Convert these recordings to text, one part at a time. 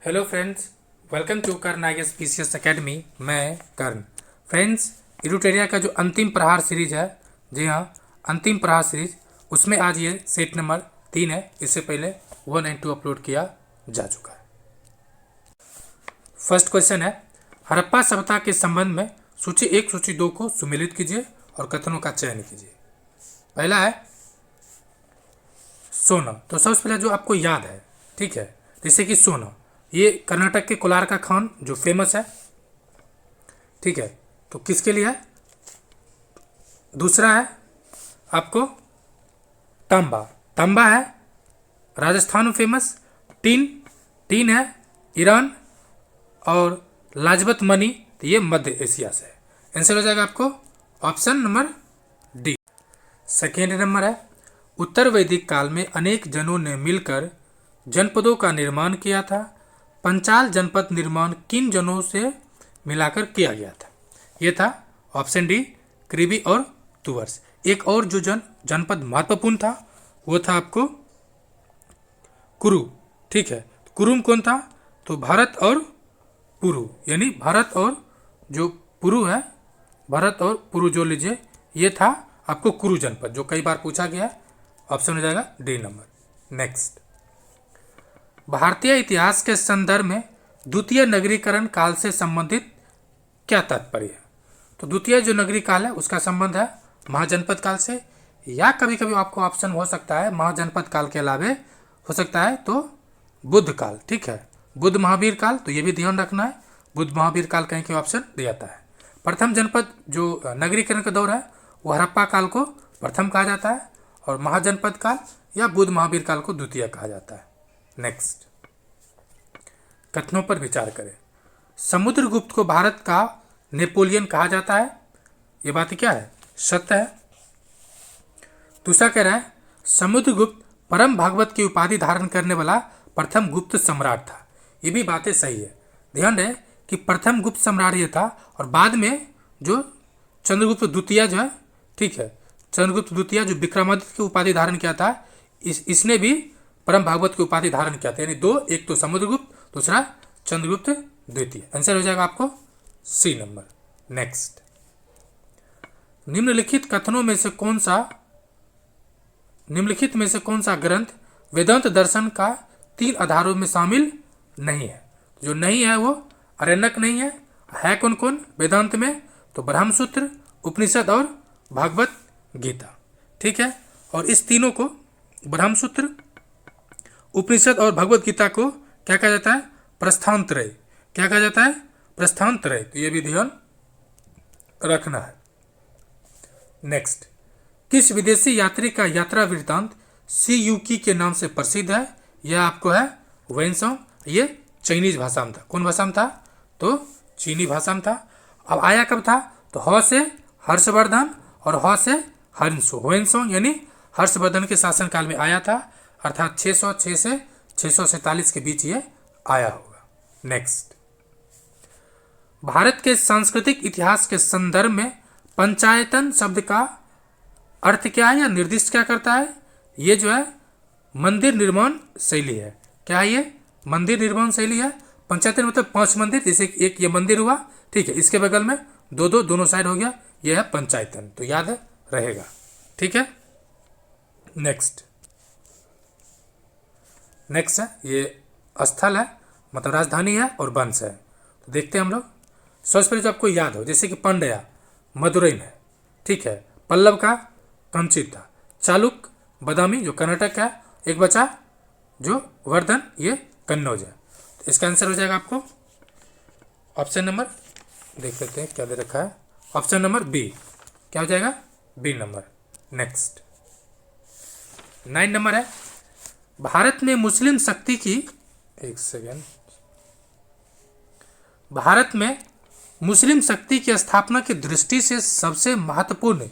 Hello friends, welcome to Karan IAS PCS academy. मैं Karan. Friends, इरुटेरिया का जो अंतिम प्रहार सीरीज है, जी हाँ, अंतिम प्रहार सीरीज, उसमें आज ये सेट नंबर 3 है। इससे पहले 1 एंड 2 अपलोड किया जा चुका है। फर्स्ट क्वेश्चन है, हड़प्पा सभ्यता के संबंध में सूची 1 सूची 2 को सुमेलित कीजिए और कथनों का चयन कीजिए। पहला है सोना। तो सबसे पहले जो आपको याद है, ठीक है, जैसे कि सोना, ये कर्नाटक के कोलार का खान जो फेमस है, ठीक है, तो किसके लिए है? दूसरा है आपको तांबा। तांबा है राजस्थान में फेमस। टीन, टीन है ईरान। और लाजपत मनी, तो ये मध्य एशिया से है। आंसर हो जाएगा आपको option number D. Second number है, उत्तर वैदिक काल में अनेक जनों ने मिलकर जनपदों का निर्माण किया था। पंचाल जनपद निर्माण किन जनों से मिलाकर किया गया था? ये था ऑप्शन डी, कृभि और तुवर्स। एक और जो जनपद महत्वपूर्ण था वो था आपको कुरु, ठीक है। कुरुम कौन था? तो भारत और पुरु, यानी भारत और जो पुरु है, भारत और पुरु जो लीजिए, ये था आपको कुरु जनपद, जो कई बार पूछा गया है। ऑप्शन हो जाएगा डी नंबर। नेक्स्ट, भारतीय इतिहास के संदर्भ में द्वितीय नगरीकरण काल से संबंधित क्या तात्पर्य है? तो द्वितीय जो नगरी काल है उसका संबंध है महाजनपद काल से, या कभी कभी आपको ऑप्शन हो सकता है महाजनपद काल के अलावे हो सकता है तो बुद्ध काल, ठीक है, बुद्ध महावीर काल। तो ये भी ध्यान रखना है, बुद्ध महावीर काल कहीं के ऑप्शन दिया जाता है। प्रथम जनपद जो नगरीकरण का दौर है वो हड़प्पा काल को प्रथम कहा जाता है, और महाजनपद काल या बुद्ध महावीर काल को द्वितीय कहा जाता है। नेक्स्ट, कथनों पर विचार करें। समुद्रगुप्त को भारत का नेपोलियन कहा जाता है, ये बात क्या है? सत्य है। दूसरा कह रहा है समुद्रगुप्त परम भागवत की उपाधि धारण करने वाला प्रथम गुप्त सम्राट था, ये भी बातें सही है। ध्यान रहे कि प्रथम गुप्त सम्राट ये था, और बाद में जो चंद्रगुप्त द्वितीय जो है, ठीक है, चंद्रगुप्त द्वितीय जो विक्रमादित्य की उपाधि धारण किया था, इसने भी परम भागवत की उपाधि धारण किया था। यानी दो, एक तो समुद्रगुप्त, दूसरा चंद्रगुप्त द्वितीय। आंसर हो जाएगा आपको सी नंबर। नेक्स्ट, निम्नलिखित में से कौन सा ग्रंथ वेदांत दर्शन का 3 आधारों में शामिल नहीं है? जो नहीं है वो अरण्यक नहीं है कौन कौन वेदांत में? तो ब्रह्मसूत्र, उपनिषद और भागवत गीता, ठीक है। और इस तीनों को, ब्रह्मसूत्र, उपनिषद और भगवत गीता को क्या कहा जाता है? प्रस्थानत्रय। क्या कहा जाता है? प्रस्थानत्रय। तो ये भी ध्यान रखना है। नेक्स्ट, किस विदेशी यात्री का यात्रा वृत्तांत सी यूकी के नाम से प्रसिद्ध है? यह आपको है वेन्सोंग। ये चाइनीज भाषा में था। कौन भाषा में था? तो चीनी भाषा में था। अब आया कब था? तो ह से हर्षवर्धन और ह से हंसो, वेन्सोंग, यानी हर्षवर्धन के शासनकाल में आया था, अर्थात 606 से 647 के बीच ये आया होगा। नेक्स्ट, भारत के सांस्कृतिक इतिहास के संदर्भ में पंचायतन शब्द का अर्थ क्या है या निर्दिष्ट क्या करता है? ये जो है मंदिर निर्माण शैली है। क्या है ये? मंदिर निर्माण शैली है। पंचायतन मतलब 5 मंदिर, जैसे एक ये मंदिर हुआ, ठीक है, इसके बगल में दोनों साइड हो गया, ये है पंचायतन। तो याद है, रहेगा, ठीक है। नेक्स्ट है ये स्थल है, मतलब राजधानी है और वंश है। तो देखते हैं हम लोग। सबसे पहले जो आपको याद हो, जैसे कि पांड्या मदुरई में, ठीक है, पल्लव का कंचित था, चालुक बदामी जो कर्नाटक का है, एक बचा जो वर्धन, ये कन्नौज है। तो इसका आंसर हो जाएगा आपको ऑप्शन नंबर, देख लेते हैं क्या दे रखा है, ऑप्शन नंबर बी। क्या हो जाएगा? B number. नेक्स्ट, 9 नंबर है, भारत में मुस्लिम शक्ति की, एक सेकेंड, भारत में मुस्लिम शक्ति की स्थापना की दृष्टि से सबसे महत्वपूर्ण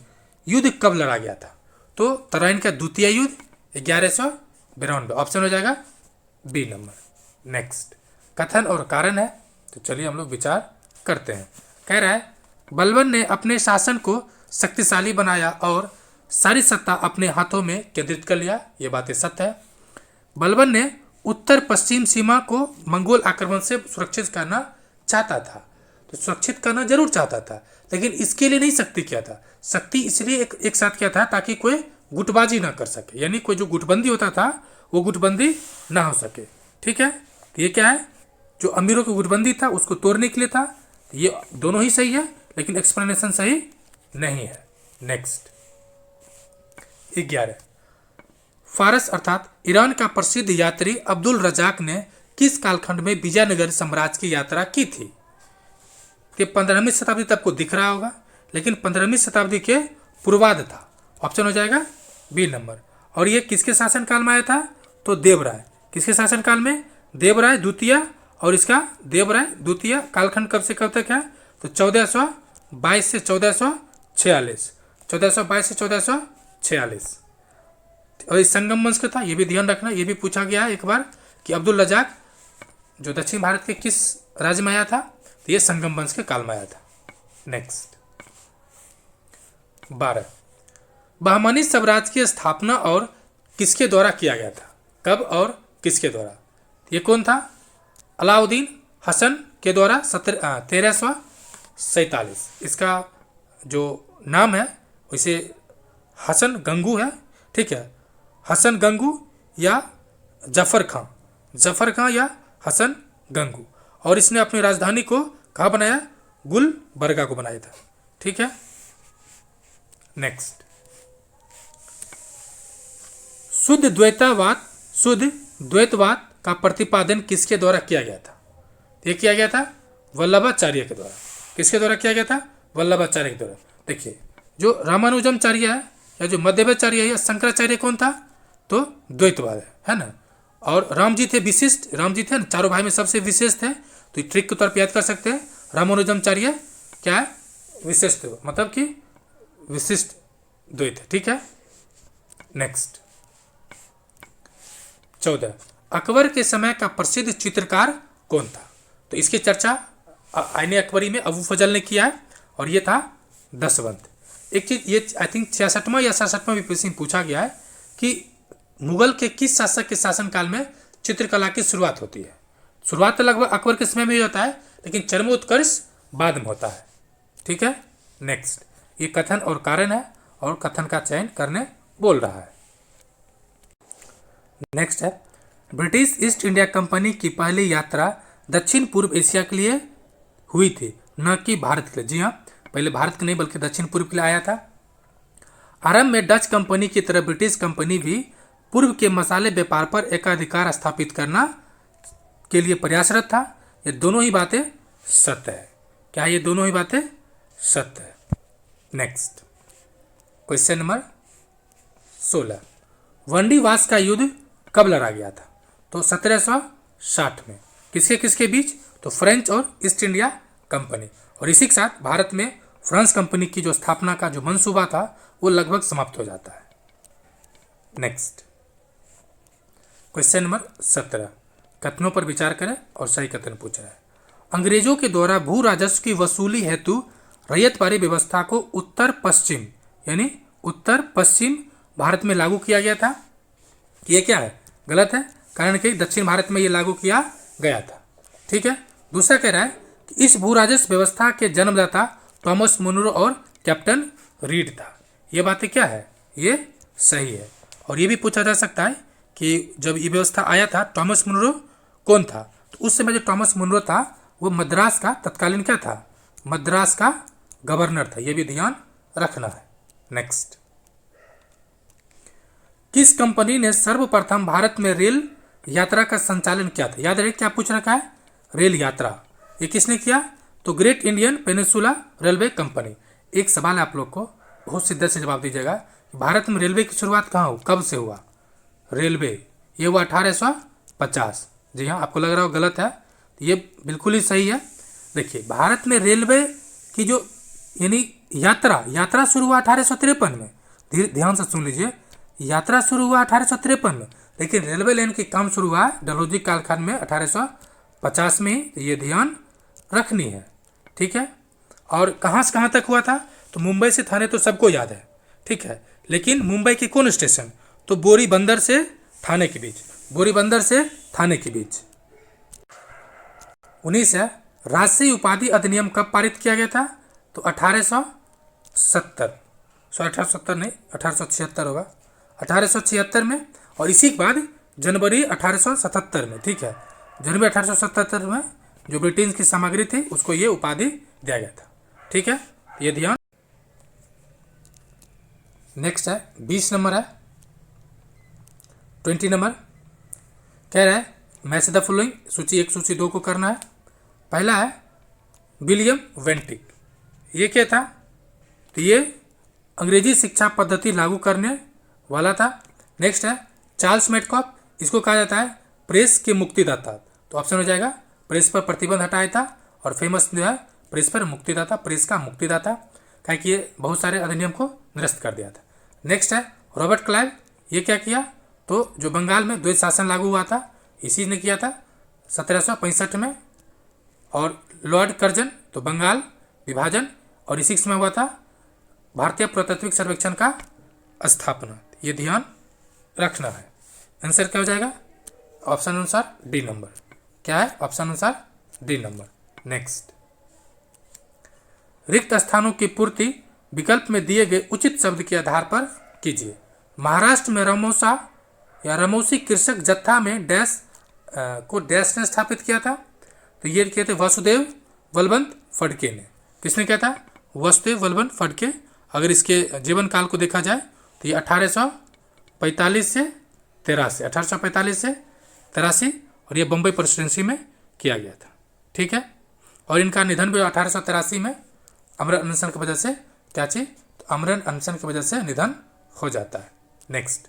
युद्ध कब लड़ा गया था? तो तराइन का द्वितीय युद्ध 1192। ऑप्शन हो जाएगा बी नंबर। नेक्स्ट, कथन और कारण है, तो चलिए हम लोग विचार करते हैं। कह रहा है बलबन ने अपने शासन को शक्तिशाली बनाया और सारी सत्ता अपने हाथों में केंद्रित कर लिया। ये बातें सत्य है। बलबन ने उत्तर पश्चिम सीमा को मंगोल आक्रमण से सुरक्षित करना चाहता था। तो सुरक्षित करना जरूर चाहता था, लेकिन इसके लिए नहीं शक्ति किया था। शक्ति इसलिए एक साथ किया था ताकि कोई गुटबाजी ना कर सके, यानी कोई जो गुटबंदी होता था वो गुटबंदी ना हो सके। ठीक है, ये क्या है, जो अमीरों की गुटबंदी था उसको तोड़ने के लिए था। ये दोनों ही सही है, लेकिन एक्सप्लेनेशन सही नहीं है। नेक्स्ट 11, फारस अर्थात ईरान का प्रसिद्ध यात्री अब्दुल रजाक ने किस कालखंड में विजयनगर साम्राज्य की यात्रा की थी? कि 15वीं शताब्दी तक को दिख रहा होगा, लेकिन 15वीं शताब्दी के पूर्वाध था। ऑप्शन हो जाएगा बी नंबर। और ये किसके शासनकाल में आया था? तो देवराय। किसके शासनकाल में? देवराय द्वितीय। और इसका देवराय द्वितीय कालखंड कब से कब तक है? तो 1422 से 1446। 1422 से 1446। और इस संगम वंश का था, ये भी ध्यान रखना। ये भी पूछा गया है एक बार कि अब्दुल रजाक जो दक्षिण भारत के किस राज्य में आया था? तो ये संगम वंश के काल में आया था। नेक्स्ट 12, बहमनी साम्राज्य की स्थापना और किसके द्वारा किया गया था? कब और किसके द्वारा? ये कौन था? अलाउद्दीन हसन के द्वारा 1347। इसका जो नाम है वैसे हसन गंगू है। ठीक है, हसन गंगू या जफर खां या हसन गंगू। और इसने अपनी राजधानी को कहाँ बनाया? गुलबर्गा को बनाया था। ठीक है, नेक्स्ट शुद्ध द्वैतवाद का प्रतिपादन किसके द्वारा किया गया था? ये किया गया था वल्लभाचार्य के द्वारा। किसके द्वारा किया गया था? वल्लभाचार्य के द्वारा। देखिए, जो रामानुजमचार्य है या जो मध्वाचार्य है या शंकराचार्य कौन था? तो द्वैतवाद है ना। और राम जी थे विशिष्ट, राम जी थे ना, चारों भाई में सबसे विशेष थे। तो ट्रिक के तौर पर याद कर सकते हैं, रामानुजमचार्य क्या है? विशिष्ट, मतलब कि विशिष्ट द्वैत है। ठीक है, नेक्स्ट 14, अकबर के समय का प्रसिद्ध चित्रकार कौन था? तो इसकी चर्चा आईने अकबरी में अबू फजल ने किया है, और ये था दशवंत। एक चीज ये आई थिंक 66वां या 67वां भी प्रश्न पूछा गया है कि मुगल के किस शासक के शासनकाल में चित्रकला की शुरुआत होती है? शुरुआत तो लगभग अकबर के समय में ही होता है, लेकिन चरमोत्कर्ष बाद में होता है। ठीक है, नेक्स्ट ये कथन और कारण है, और कथन का चयन करने बोल रहा है। नेक्स्ट है, ब्रिटिश ईस्ट इंडिया कंपनी की पहली यात्रा दक्षिण पूर्व एशिया के लिए हुई थी, न कि भारत के लिए। जी हाँ, पहले भारत के नहीं बल्कि दक्षिण पूर्व के लिए आया था। आरंभ में डच कंपनी की तरह ब्रिटिश कंपनी भी पूर्व के मसाले व्यापार पर एकाधिकार स्थापित करना के लिए प्रयासरत था। ये दोनों ही बातें सत्य है। क्या ये दोनों ही बातें सत्य है? नेक्स्ट क्वेश्चन नंबर 16, वंडीवास का युद्ध कब लड़ा गया था? तो 1760 में। किसके किसके बीच? तो फ्रेंच और ईस्ट इंडिया कंपनी। और इसी के साथ भारत में फ्रांस कंपनी की जो स्थापना का जो मंसूबा था वो लगभग समाप्त हो जाता है। नेक्स्ट क्वेश्चन नंबर 17, कथनों पर विचार करें और सही कथन पूछ रहा है। अंग्रेजों के द्वारा भू राजस्व की वसूली हेतु रैयतवाड़ी व्यवस्था को उत्तर पश्चिम यानी उत्तर पश्चिम भारत में लागू किया गया था। ये क्या है? गलत है, कारण कि दक्षिण भारत में ये लागू किया गया था। ठीक है, दूसरा कह रहा है कि इस भू राजस्व व्यवस्था के जन्मदाता थॉमस मुनरो और कैप्टन रीड था। ये बातें क्या है? ये सही है। और ये भी पूछा जा सकता है कि जब ये व्यवस्था आया था थॉमस मुनरो कौन था? तो उस समय जो थॉमस मुनरो था वो मद्रास का तत्कालीन क्या था? मद्रास का गवर्नर था। ये भी ध्यान रखना है। नेक्स्ट, किस कंपनी ने सर्वप्रथम भारत में रेल यात्रा का संचालन किया था? याद रहे क्या पूछ रखा है? रेल यात्रा। ये किसने किया? तो great Indian peninsula railway company. एक सवाल आप लोग को बहुत शिद्दत से जवाब दीजिएगा, भारत में रेलवे की शुरुआत कहाँ हो, कब से हुआ? रेलवे ये हुआ 1850। जी हाँ, आपको लग रहा हो गलत है, ये बिल्कुल ही सही है। देखिए, भारत में रेलवे की जो यानी यात्रा शुरू हुआ 1853 में। ध्यान से सुन लीजिए, यात्रा शुरू हुआ 1853 में, लेकिन रेलवे लाइन की काम शुरू हुआ डलहौजी कालखंड में 1850 में। ये ध्यान रखनी है। ठीक है, और कहाँ से कहाँ तक हुआ था? तो मुंबई से थाने तो सबको याद है। ठीक है, लेकिन मुंबई की कौन स्टेशन? तो बोरी बंदर से थाने के बीच। बोरीबंदर से थाने के बीच। 19 है, राजसी उपाधि अधिनियम कब पारित किया गया था? तो 1870, 1870 नहीं, 1876 होगा, 1876 में। और इसी के बाद जनवरी 1877 में, ठीक है, जनवरी 1877 में जो ब्रिटेन की सामग्री थी उसको ये उपाधि दिया गया था, ठीक है, ये ध्यान। नेक्स्ट है 20 नंबर है, 20 नंबर कह रहा है मैच द फॉलोइंग, सूची 1 सूची 2 को करना है। पहला है विलियम वेंटिक, ये क्या था? तो ये अंग्रेजी शिक्षा पद्धति लागू करने वाला था। नेक्स्ट है चार्ल्स मेडकॉफ, इसको कहा जाता है प्रेस के मुक्तिदाता। तो ऑप्शन हो जाएगा प्रेस पर प्रतिबंध हटाया था, और फेमस जो है प्रेस पर मुक्तिदाता, प्रेस का मुक्तिदाता, क्या कि ये बहुत सारे अधिनियम को निरस्त कर दिया था। नेक्स्ट है रॉबर्ट क्लाइव, ये क्या किया? तो जो बंगाल में द्वैत शासन लागू हुआ था इसी ने किया था 1765 में। और लॉर्ड कर्जन, तो बंगाल विभाजन, और इसी में हुआ था भारतीय पुरातात्विक सर्वेक्षण का स्थापना। ये ध्यान रखना है। आंसर क्या हो जाएगा? ऑप्शन अनुसार डी नंबर। क्या है? ऑप्शन अनुसार डी नंबर। नेक्स्ट, रिक्त स्थानों की पूर्ति विकल्प में दिए गए उचित शब्द के आधार पर कीजिए। महाराष्ट्र में रमोसा या रमोसी कृषक जत्था में डैश को डैश ने स्थापित किया था? तो ये कहते वासुदेव बलवंत फडके ने। किसने किया था? वासुदेव बलवंत फडके। अगर इसके जीवन काल को देखा जाए तो ये 1845 से 83, 1845 से 83, और ये बम्बई प्रेसिडेंसी में किया गया था, ठीक है। और इनका निधन भी 1883 में अमरण अनशन की वजह से, क्या चीज? तो अमरण अनशन की वजह से निधन हो जाता है। नेक्स्ट,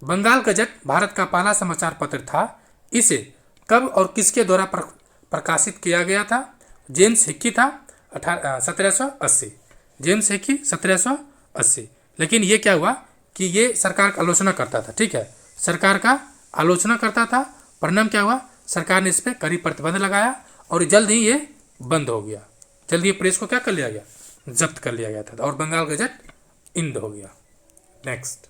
बंगाल गजट भारत का पहला समाचार पत्र था। इसे कब और किसके द्वारा प्रकाशित किया गया था? जेम्स हिक्की था 1780, जेम्स हिक्की 1780। लेकिन ये क्या हुआ कि ये सरकार का आलोचना करता था, ठीक है, सरकार का आलोचना करता था। परिणाम क्या हुआ? सरकार ने इस पर कड़ी प्रतिबंध लगाया और जल्द ही ये बंद हो गया। जल्द ही प्रेस को क्या कर लिया गया? जब्त कर लिया गया था, और बंगाल गजट इंद हो गया। नेक्स्ट,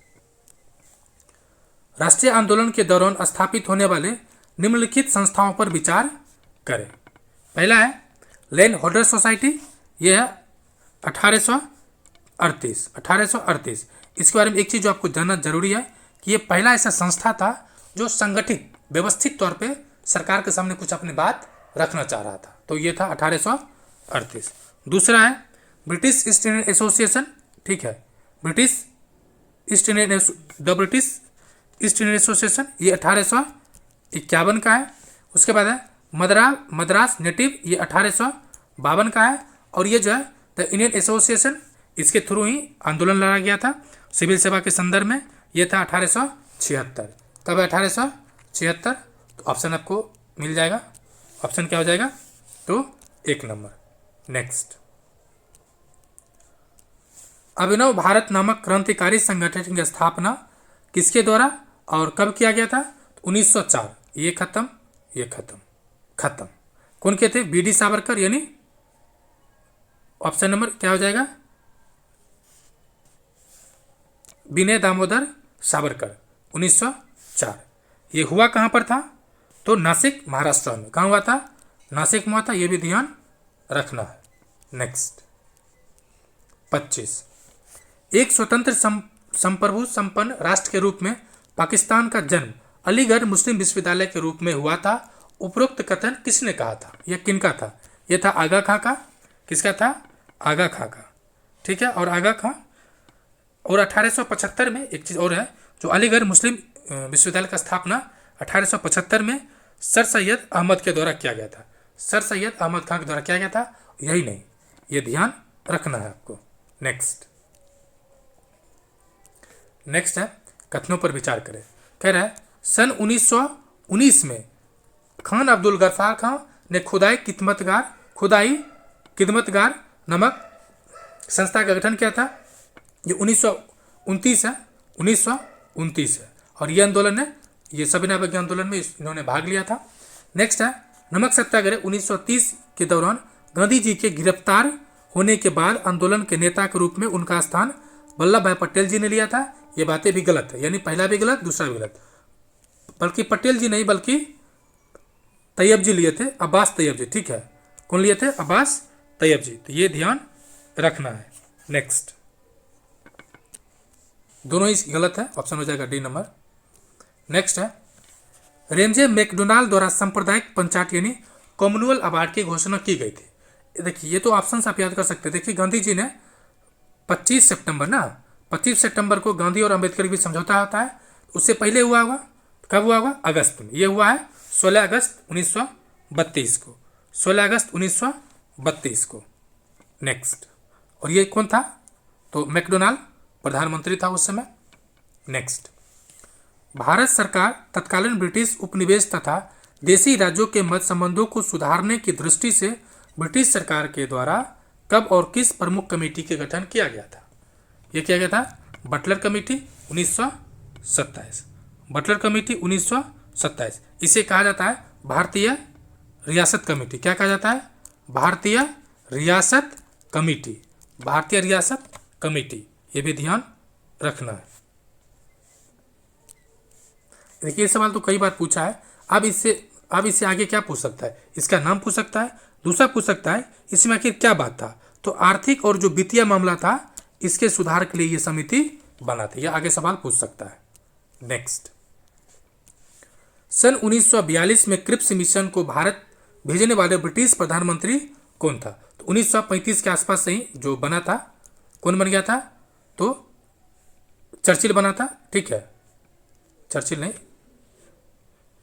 राष्ट्रीय आंदोलन के दौरान स्थापित होने वाले निम्नलिखित संस्थाओं पर विचार करें। पहला है लैंड होल्डर सोसाइटी, यह है 1838। इसके बारे में एक चीज़ जो आपको जानना जरूरी है कि ये पहला ऐसा संस्था था जो संगठित व्यवस्थित तौर पे सरकार के सामने कुछ अपनी बात रखना चाह रहा था। तो ये था 1838। दूसरा है ब्रिटिश ईस्ट इंडियन एसोसिएशन, ठीक है, ब्रिटिश ईस्ट इंडियन एसोसिएशन, ये 1851 का है। उसके बाद है मद्रास नेटिव, ये 1852 का है। और ये जो है द इंडियन एसोसिएशन, इसके थ्रू ही आंदोलन लड़ा गया था सिविल सेवा के संदर्भ में, ये था 1876। कब? 1876। तो ऑप्शन आपको मिल जाएगा। ऑप्शन क्या हो जाएगा? तो 1 नंबर। नेक्स्ट, अभिनव भारत नामक क्रांतिकारी संगठन की स्थापना किसके द्वारा और कब किया गया था? 1904। ये खत्म, ये खत्म, खत्म। कौन के थे? बी.डी. सावरकर, यानी ऑप्शन नंबर क्या हो जाएगा? विनय दामोदर सावरकर, 1904। ये हुआ कहाँ पर था? तो नासिक, महाराष्ट्र में। कहाँ हुआ था? नासिक में हुआ था, ये भी ध्यान रखना है। नेक्स्ट, 25, एक स्वतंत्र संप्रभु संपन्न राष्ट्र के रूप में पाकिस्तान का जन्म अलीगढ़ मुस्लिम विश्वविद्यालय के रूप में हुआ था। उपरोक्त कथन किसने कहा था? यह किनका था? यह था आगा खां का। किसका था? आगा खां का, ठीक है। और आगा खां, और 1875 में एक चीज़ और है, जो अलीगढ़ मुस्लिम विश्वविद्यालय का स्थापना 1875 में सर सैयद अहमद के द्वारा किया गया था। सर सैयद अहमद खां के द्वारा किया गया था। यही नहीं, ये ध्यान रखना है आपको। नेक्स्ट है कथनों पर विचार करें। कह रहा है सन 1919 में खान अब्दुल गफ्फार खां ने खुदाई खिदमतगार नामक संस्था का गठन किया था। ये 1929 है, 1929 है। और ये आंदोलन है, ये सविनय अवज्ञा आंदोलन में इन्होंने भाग लिया था। नेक्स्ट है नमक सत्याग्रह 1930 के दौरान गांधी जी के गिरफ्तार होने के बाद आंदोलन के नेता के रूप में उनका स्थान वल्लभ भाई पटेल जी ने लिया था। ये बातें भी गलत है, यानी पहला भी गलत, दूसरा भी गलत। बल्कि पटेल जी नहीं, बल्कि तैयब जी लिए थे, अब्बास तैयब जी। ठीक है, कौन लिए थे? अब्बास तैयब जी। तो ये ध्यान रखना है। नेक्स्ट, दोनों ही गलत है, ऑप्शन हो जाएगा डी नंबर। नेक्स्ट है, रेंजे मैकडोनाल्ड द्वारा सांप्रदायिक पंचायत यानी कॉमनवेल्थ अवार्ड की घोषणा की गई थी। देखिए ये तो ऑप्शन आप याद कर सकते हैं। देखिए गांधी जी ने 25 सितंबर ना, 25 सितंबर को गांधी और अंबेडकर के बीच समझौता होता है। उससे पहले हुआ होगा, कब हुआ होगा? अगस्त में। ये हुआ है 16 अगस्त 1932 को, 16 अगस्त 1932 को। नेक्स्ट, और ये कौन था? तो मैकडोनाल्ड प्रधानमंत्री था उस समय। नेक्स्ट, भारत सरकार तत्कालीन ब्रिटिश उपनिवेश तथा देशी राज्यों के मध्य संबंधों को सुधारने की दृष्टि से ब्रिटिश सरकार के द्वारा कब और किस प्रमुख कमेटी के गठन किया गया था? ये किया गया था बटलर कमेटी 1927। Butler committee 1927। इसे कहा जाता है भारतीय रियासत कमेटी। क्या कहा जाता है? भारतीय रियासत कमेटी। भारतीय रियासत कमेटी, ये भी ध्यान रखना है। देखिए ये सवाल तो कई बार पूछा है। अब इससे आगे क्या पूछ सकता है? इसका नाम पूछ सकता है, दूसरा पूछ सकता है इसमें आखिर क्या बात था। तो आर्थिक और जो वित्तीय मामला था इसके सुधार के लिए ये समिति बना थी। यह आगे सवाल पूछ सकता है। नेक्स्ट, सन 1942 में क्रिप्स मिशन को भारत भेजने वाले ब्रिटिश प्रधानमंत्री कौन था? तो 1935 के आसपास से ही जो बना था, कौन बन गया था? तो चर्चिल बना था। ठीक है, चर्चिल नहीं,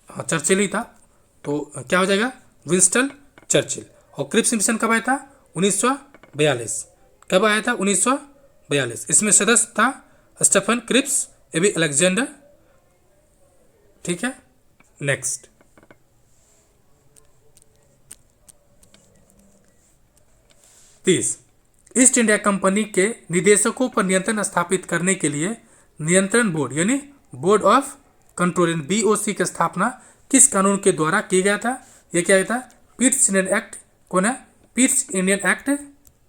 हाँ चर्चिल ही था। तो क्या हो जाएगा? Winston Churchill. और क्रिप्स मिशन कब आया था? 1942। कब आया था? 1942। इसमें सदस्य था स्टेफन क्रिप्स, एबी अलेक्जेंडर। ठीक है, नेक्स्ट, ईस्ट इंडिया कंपनी के निदेशकों पर नियंत्रण स्थापित करने के लिए नियंत्रण बोर्ड यानी बोर्ड ऑफ कंट्रोल BOC की स्थापना किस कानून के द्वारा किया गया था? यह क्या था? Pitt's Indian Act. कौन है? Pitt's Indian Act.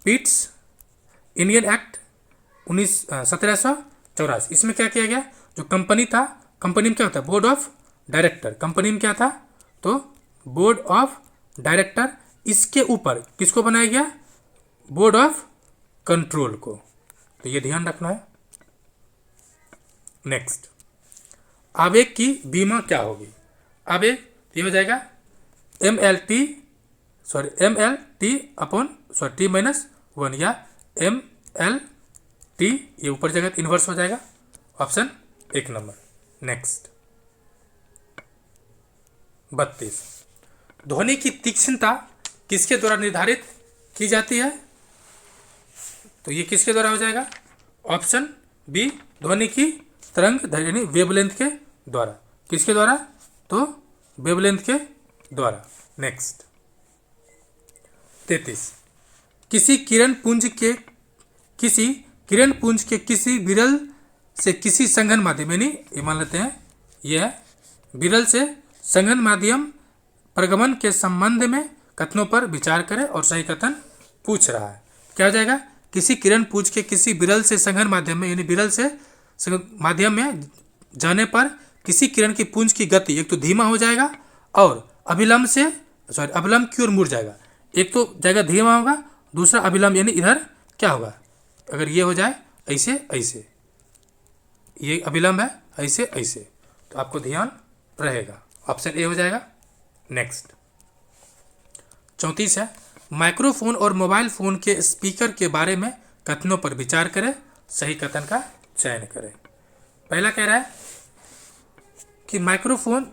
Pitt's Indian Act 1784। इसमें क्या किया गया? जो कंपनी था, कंपनी में क्या होता है? Board of director. कंपनी में क्या था? तो बोर्ड ऑफ डायरेक्टर। इसके ऊपर किसको बनाया गया? बोर्ड ऑफ कंट्रोल को। तो ये ध्यान रखना है। नेक्स्ट, आवेग की बीमा क्या होगी? आवेग ये हो जाएगा T-1 या MLT, ये ऊपर जाएगा तो इन्वर्स हो जाएगा। Option 1 number. नेक्स्ट, 32, ध्वनि की तीक्ष्णता किसके द्वारा निर्धारित की जाती है? तो ये किसके द्वारा हो जाएगा? ऑप्शन बी, ध्वनि की तरंग यानी वेवलेंथ के द्वारा। किसके द्वारा? तो वेवलेंथ के द्वारा। नेक्स्ट, 33, किसी किरण पुंज के किसी विरल से किसी संघन माध्यम यानी ये मान लेते हैं यह है विरल से संघन माध्यम प्रगमन के संबंध में कथनों पर विचार करें और सही कथन पूछ रहा है। क्या हो जाएगा? किसी किरण पुंज के किसी विरल से संघन माध्यम में यानी विरल से माध्यम में जाने पर किसी किरण की पुंज की गति एक तो धीमा हो जाएगा और अभिलंब की ओर मुड़ जाएगा। एक तो जाएगा धीमा होगा, दूसरा अभिलंब यानी इधर क्या होगा? अगर ये हो जाए ऐसे ऐसे, ये अभिलंब है ऐसे ऐसे, तो आपको ध्यान रहेगा। ऑप्शन ए हो जाएगा। नेक्स्ट, 34 है, माइक्रोफोन और मोबाइल फोन के स्पीकर के बारे में कथनों पर विचार करें, सही कथन का चयन करें। पहला कह रहा है कि माइक्रोफोन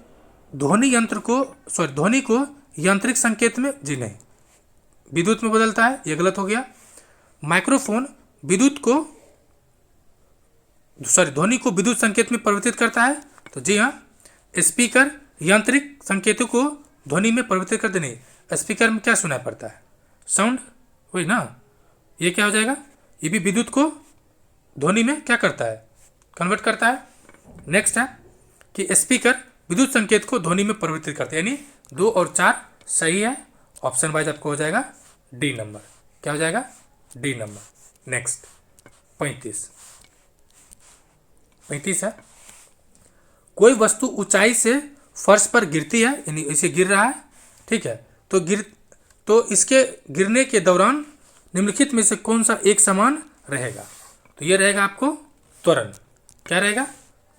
ध्वनि को यांत्रिक संकेत में, जी नहीं, विद्युत में बदलता है। यह गलत हो गया। माइक्रोफोन ध्वनि को विद्युत संकेत में परिवर्तित करता है। तो जी हाँ, स्पीकर यांत्रिक संकेतों को ध्वनि में परिवर्तित करते नहीं। स्पीकर में क्या सुनाई पड़ता है? साउंड, वही ना। ये क्या हो जाएगा? ये भी विद्युत को ध्वनि में क्या करता है? कन्वर्ट करता है। नेक्स्ट है कि स्पीकर विद्युत संकेत को ध्वनि में परिवर्तित करते हैं, यानी 2 और 4 सही है। ऑप्शन वाइज आपको हो जाएगा डी नंबर। क्या हो जाएगा? D number. नेक्स्ट, 35 है, कोई वस्तु ऊंचाई से फर्श पर गिरती है, यानी इसे गिर रहा है, ठीक है, तो इसके गिरने के दौरान निम्नलिखित में से कौन सा एक समान रहेगा? तो ये रहेगा आपको त्वरण। क्या रहेगा?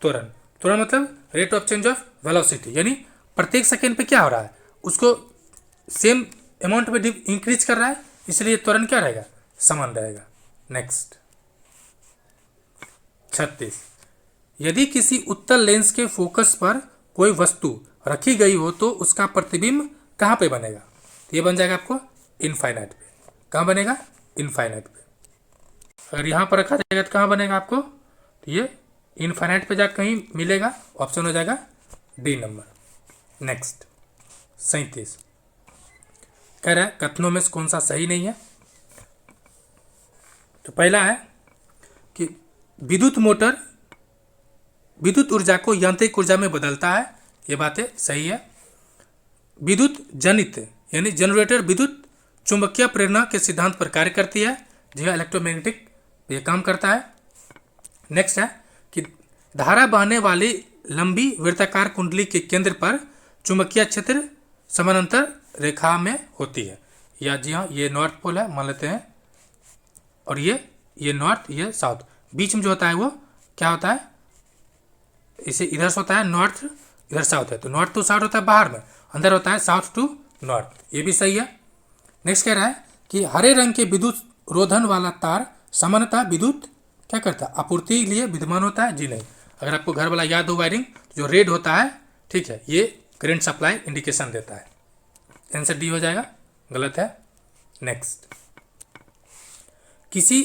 त्वरण। त्वरण मतलब rate of change of velocity, यानी प्रत्येक सेकेंड पे क्या हो रहा है, उसको सेम अमाउंट में इंक्रीज कर रहा है, इसलिए त्वरण क्या रहेगा? समान रहेगा। नेक्स्ट 36, यदि किसी उत्तल लेंस के फोकस पर कोई वस्तु रखी गई हो तो उसका प्रतिबिंब कहाँ पे बनेगा? तो ये बन जाएगा आपको इनफाइनाइट पे। कहाँ बनेगा? इनफाइनाइट पे। अगर यहाँ पर रखा जाएगा तो कहाँ बनेगा आपको? तो ये इनफाइनाइट पे जाकर कहीं मिलेगा, ऑप्शन हो जाएगा डी नंबर। नेक्स्ट 37, कह रहा है कथनों में से कौन सा सही नहीं है? तो पहला है कि विद्युत मोटर विद्युत ऊर्जा को यांत्रिक ऊर्जा में बदलता है, ये बातें सही है। विद्युत जनित यानी जनरेटर विद्युत चुंबकीय प्रेरणा के सिद्धांत पर कार्य करती है, जी हाँ, इलेक्ट्रोमैग्नेटिक ये काम करता है। नेक्स्ट है कि धारा बहने वाली लंबी वृत्ताकार कुंडली के केंद्र पर चुंबकीय क्षेत्र समानांतर रेखा में होती है, या जी हाँ, ये नॉर्थ पोल है मान लेते हैं, और ये नॉर्थ, ये साउथ, बीच में जो होता है वो क्या होता है? इसे इधर से होता है नॉर्थ, इधर साउथ है, तो नॉर्थ टू साउथ होता है बाहर में, अंदर होता है साउथ टू नॉर्थ, ये भी सही है। नेक्स्ट कह रहा है कि हरे रंग के विद्युत रोधन वाला तार सामान्यतः विद्युत क्या करता है? आपूर्ति के लिए विद्यमान होता है, जी नहीं। अगर आपको घर वाला याद हो वायरिंग, जो रेड होता है, ठीक है, ये करंट सप्लाई इंडिकेशन देता है। आंसर डी हो जाएगा, गलत है। नेक्स्ट, किसी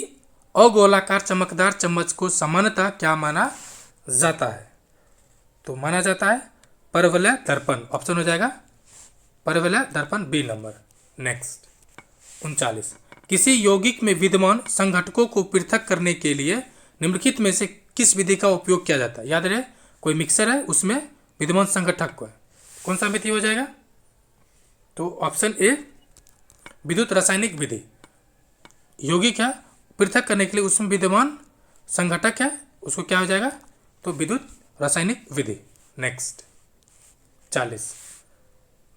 अगोलाकार चमकदार चम्मच को सामान्यतः क्या माना जाता है? तो माना जाता है परवलय दर्पण, ऑप्शन हो जाएगा परवलय दर्पण, बी नंबर। नेक्स्ट 39, किसी यौगिक में विद्यमान संघटकों को पृथक करने के लिए निम्नलिखित में से किस विधि का उपयोग किया जाता है? याद रहे, कोई मिक्सर है, उसमें विद्यमान संघटक को है, कौन सा विधि हो जाएगा? तो ऑप्शन ए विद्युत रासायनिक विधि। यौगिक है, पृथक करने के लिए उसमें विद्यमान संघटक है, उसको क्या हो जाएगा? तो विद्युत रासायनिक विधि। नेक्स्ट 40,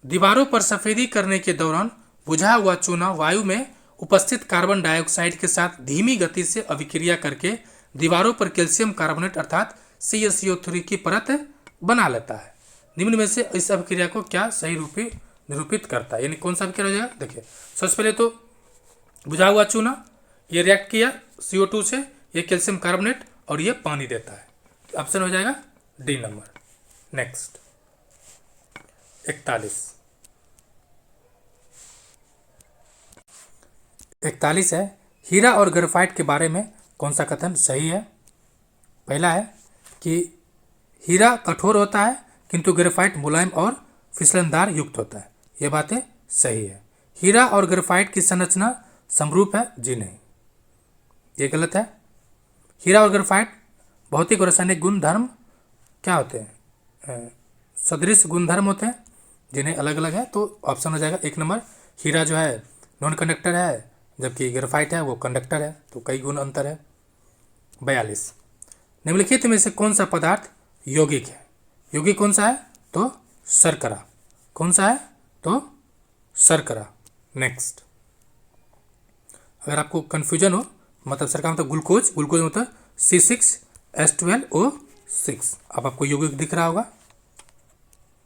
दीवारों पर सफेदी करने के दौरान बुझा हुआ चूना वायु में उपस्थित कार्बन डाइऑक्साइड के साथ धीमी गति से अभिक्रिया करके दीवारों पर कैल्शियम कार्बोनेट अर्थात CaCO3 की परत बना लेता है। निम्न में से इस अभिक्रिया को क्या सही रूपी निरूपित करता है? यानी कौन सा अभिक्रिया हो जाएगा? देखिए, सबसे पहले तो बुझा हुआ चूना, ये रिएक्ट किया CO2 से, ये कैल्शियम कार्बोनेट, और ये पानी देता है, ऑप्शन हो जाएगा डी नंबर। नेक्स्ट 41 है, हीरा और ग्रेफाइट के बारे में कौन सा कथन सही है? पहला है कि हीरा कठोर होता है किंतु ग्रेफाइट मुलायम और फिसलनदार युक्त होता है, ये बातें सही है। हीरा और ग्रेफाइट की संरचना समरूप है, जी नहीं, ये गलत है। हीरा और ग्रेफाइट भौतिक और रासायनिक गुण धर्म क्या होते हैं? सदृश गुणधर्म होते हैं, जिन्हें अलग अलग है, तो ऑप्शन हो जाएगा 1 नंबर। हीरा जो है नॉन कंडक्टर है, जबकि ग्रेफाइट है वो कंडक्टर है, तो कई गुण अंतर है। 42, निम्नलिखित में से कौन सा पदार्थ यौगिक है? यौगिक कौन सा है? तो शर्करा। कौन सा है? तो शर्करा। नेक्स्ट, अगर आपको कंफ्यूजन हो, मतलब शर्करा मतलब ग्लूकोज, ग्लूकोज मतलब C6H12O6, अब आपको यौगिक दिख रहा होगा।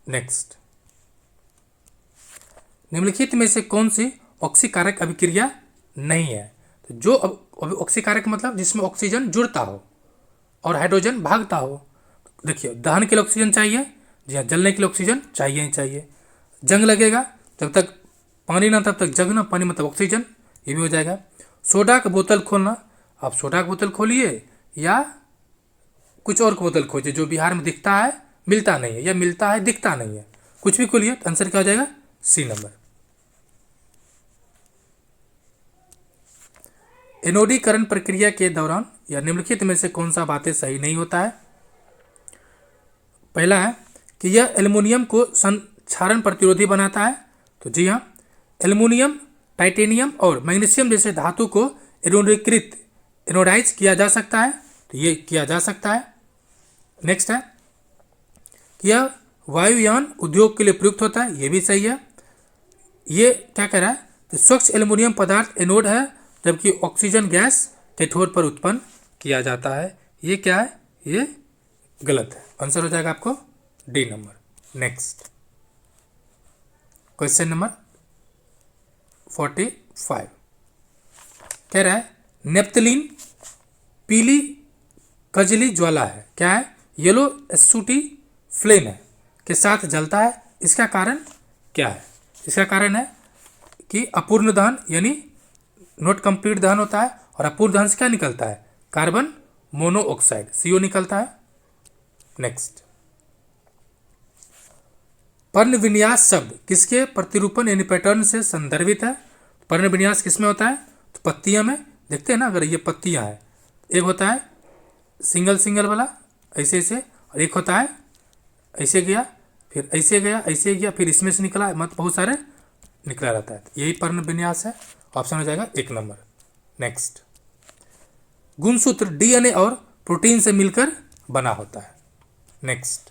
नेक्स्ट, निम्नलिखित में से कौन सी ऑक्सीकारक अभिक्रिया नहीं है? तो जो ऑक्सीकारक मतलब जिसमें ऑक्सीजन जुड़ता हो और हाइड्रोजन भागता हो। देखिए, दहन के लिए ऑक्सीजन चाहिए, जी हाँ, जलने के लिए ऑक्सीजन चाहिए ही चाहिए। जंग लगेगा, जब तक पानी ना तब तक जगना, पानी मतलब ऑक्सीजन, ये भी हो जाएगा। सोडा का बोतल खोलना, आप सोडा की बोतल खोलिए या कुछ और की बोतल खोजिए जो बिहार में दिखता है मिलता नहीं है, या मिलता है दिखता नहीं है, कुछ भी खोलिए, तो आंसर क्या हो जाएगा? C number. एनोडीकरण प्रक्रिया के दौरान या निम्नलिखित में से कौन सा बातें सही नहीं होता है? पहला है कि यह एल्युमिनियम को संक्षारण प्रतिरोधी बनाता है, तो जी हाँ, एल्युमिनियम, टाइटेनियम और मैग्नीशियम जैसे धातु को एनोडाइज किया जा सकता है, तो ये किया जा सकता है। नेक्स्ट है कि यह वायुयान उद्योग के लिए प्रयुक्त होता है, ये भी सही है। ये क्या कह रहा है, तो स्वच्छ एल्युमिनियम पदार्थ एनोड है, जबकि ऑक्सीजन गैस कैथोड पर उत्पन्न किया जाता है। ये क्या है, ये गलत है। आंसर हो जाएगा आपको D number. Next question number 45 कह रहा है नेप्थलीन पीली कजली ज्वाला है, क्या है, येलो एसूटी फ्लेम है के साथ जलता है। इसका कारण क्या है? इसका कारण है कि अपूर्ण दहन यानी नॉट कंप्लीट दहन होता है, और अपूर्ण दहन से क्या निकलता है, कार्बन मोनोऑक्साइड CO निकलता है। नेक्स्ट पर्ण विन्यास शब्द किसके प्रतिरूपण यानी पैटर्न से संदर्भित है? पर्ण विन्यास किसमें होता है, तो पत्तियां में देखते हैं ना, अगर ये पत्तियां है, एक होता है सिंगल सिंगल वाला ऐसे ऐसे, और एक होता है ऐसे गया, फिर ऐसे गया, ऐसे गया, फिर इसमें से निकला, मतलब बहुत सारे निकला रहता है, यही पर्ण विन्यास है। ऑप्शन हो जाएगा 1 नंबर। नेक्स्ट गुणसूत्र DNA और प्रोटीन से मिलकर बना होता है। नेक्स्ट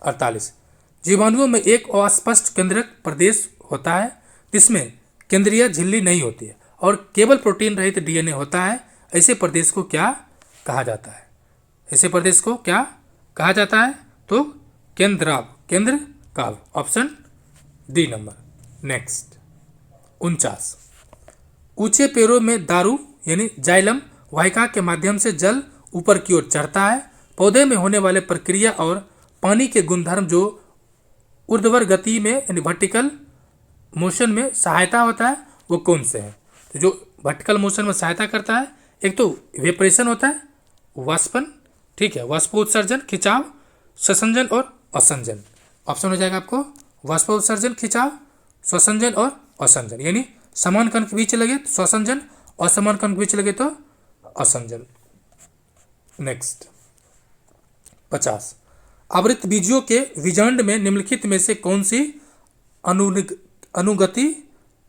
48 जीवाणुओं में एक अस्पष्ट केंद्रक प्रदेश होता है जिसमें केंद्रीय झिल्ली नहीं होती है और केवल प्रोटीन रहित DNA होता है। ऐसे प्रदेश को क्या कहा जाता है? ऐसे प्रदेश को क्या कहा जाता है? तो केंद्राव, केंद्र काव। Option D number. नेक्स्ट 49 ऊंचे पेड़ों में दारू यानी जाइलम वाहिका के माध्यम से जल ऊपर की ओर चढ़ता है। पौधे में होने वाले प्रक्रिया और पानी के गुणधर्म जो ऊर्ध्वाधर गति में यानी वर्टिकल मोशन में सहायता होता है, वो कौन से हैं? तो जो वर्टिकल मोशन में सहायता करता है, एक तो वेपरेशन होता है, वाष्पन, ठीक है, वाष्पोत्सर्जन, खिंचाव, स्वसंजन और असंजन। ऑप्शन हो जाएगा आपको वाष्पोत्सर्जन, खिंचाव, स्वसंजन और असंजन, यानी समान कण के बीच लगे तो स्वसंजन, असमान कण के बीच लगे तो असंजन। नेक्स्ट 50 आवृत बीजों के विजांड में निम्नलिखित में से कौन सी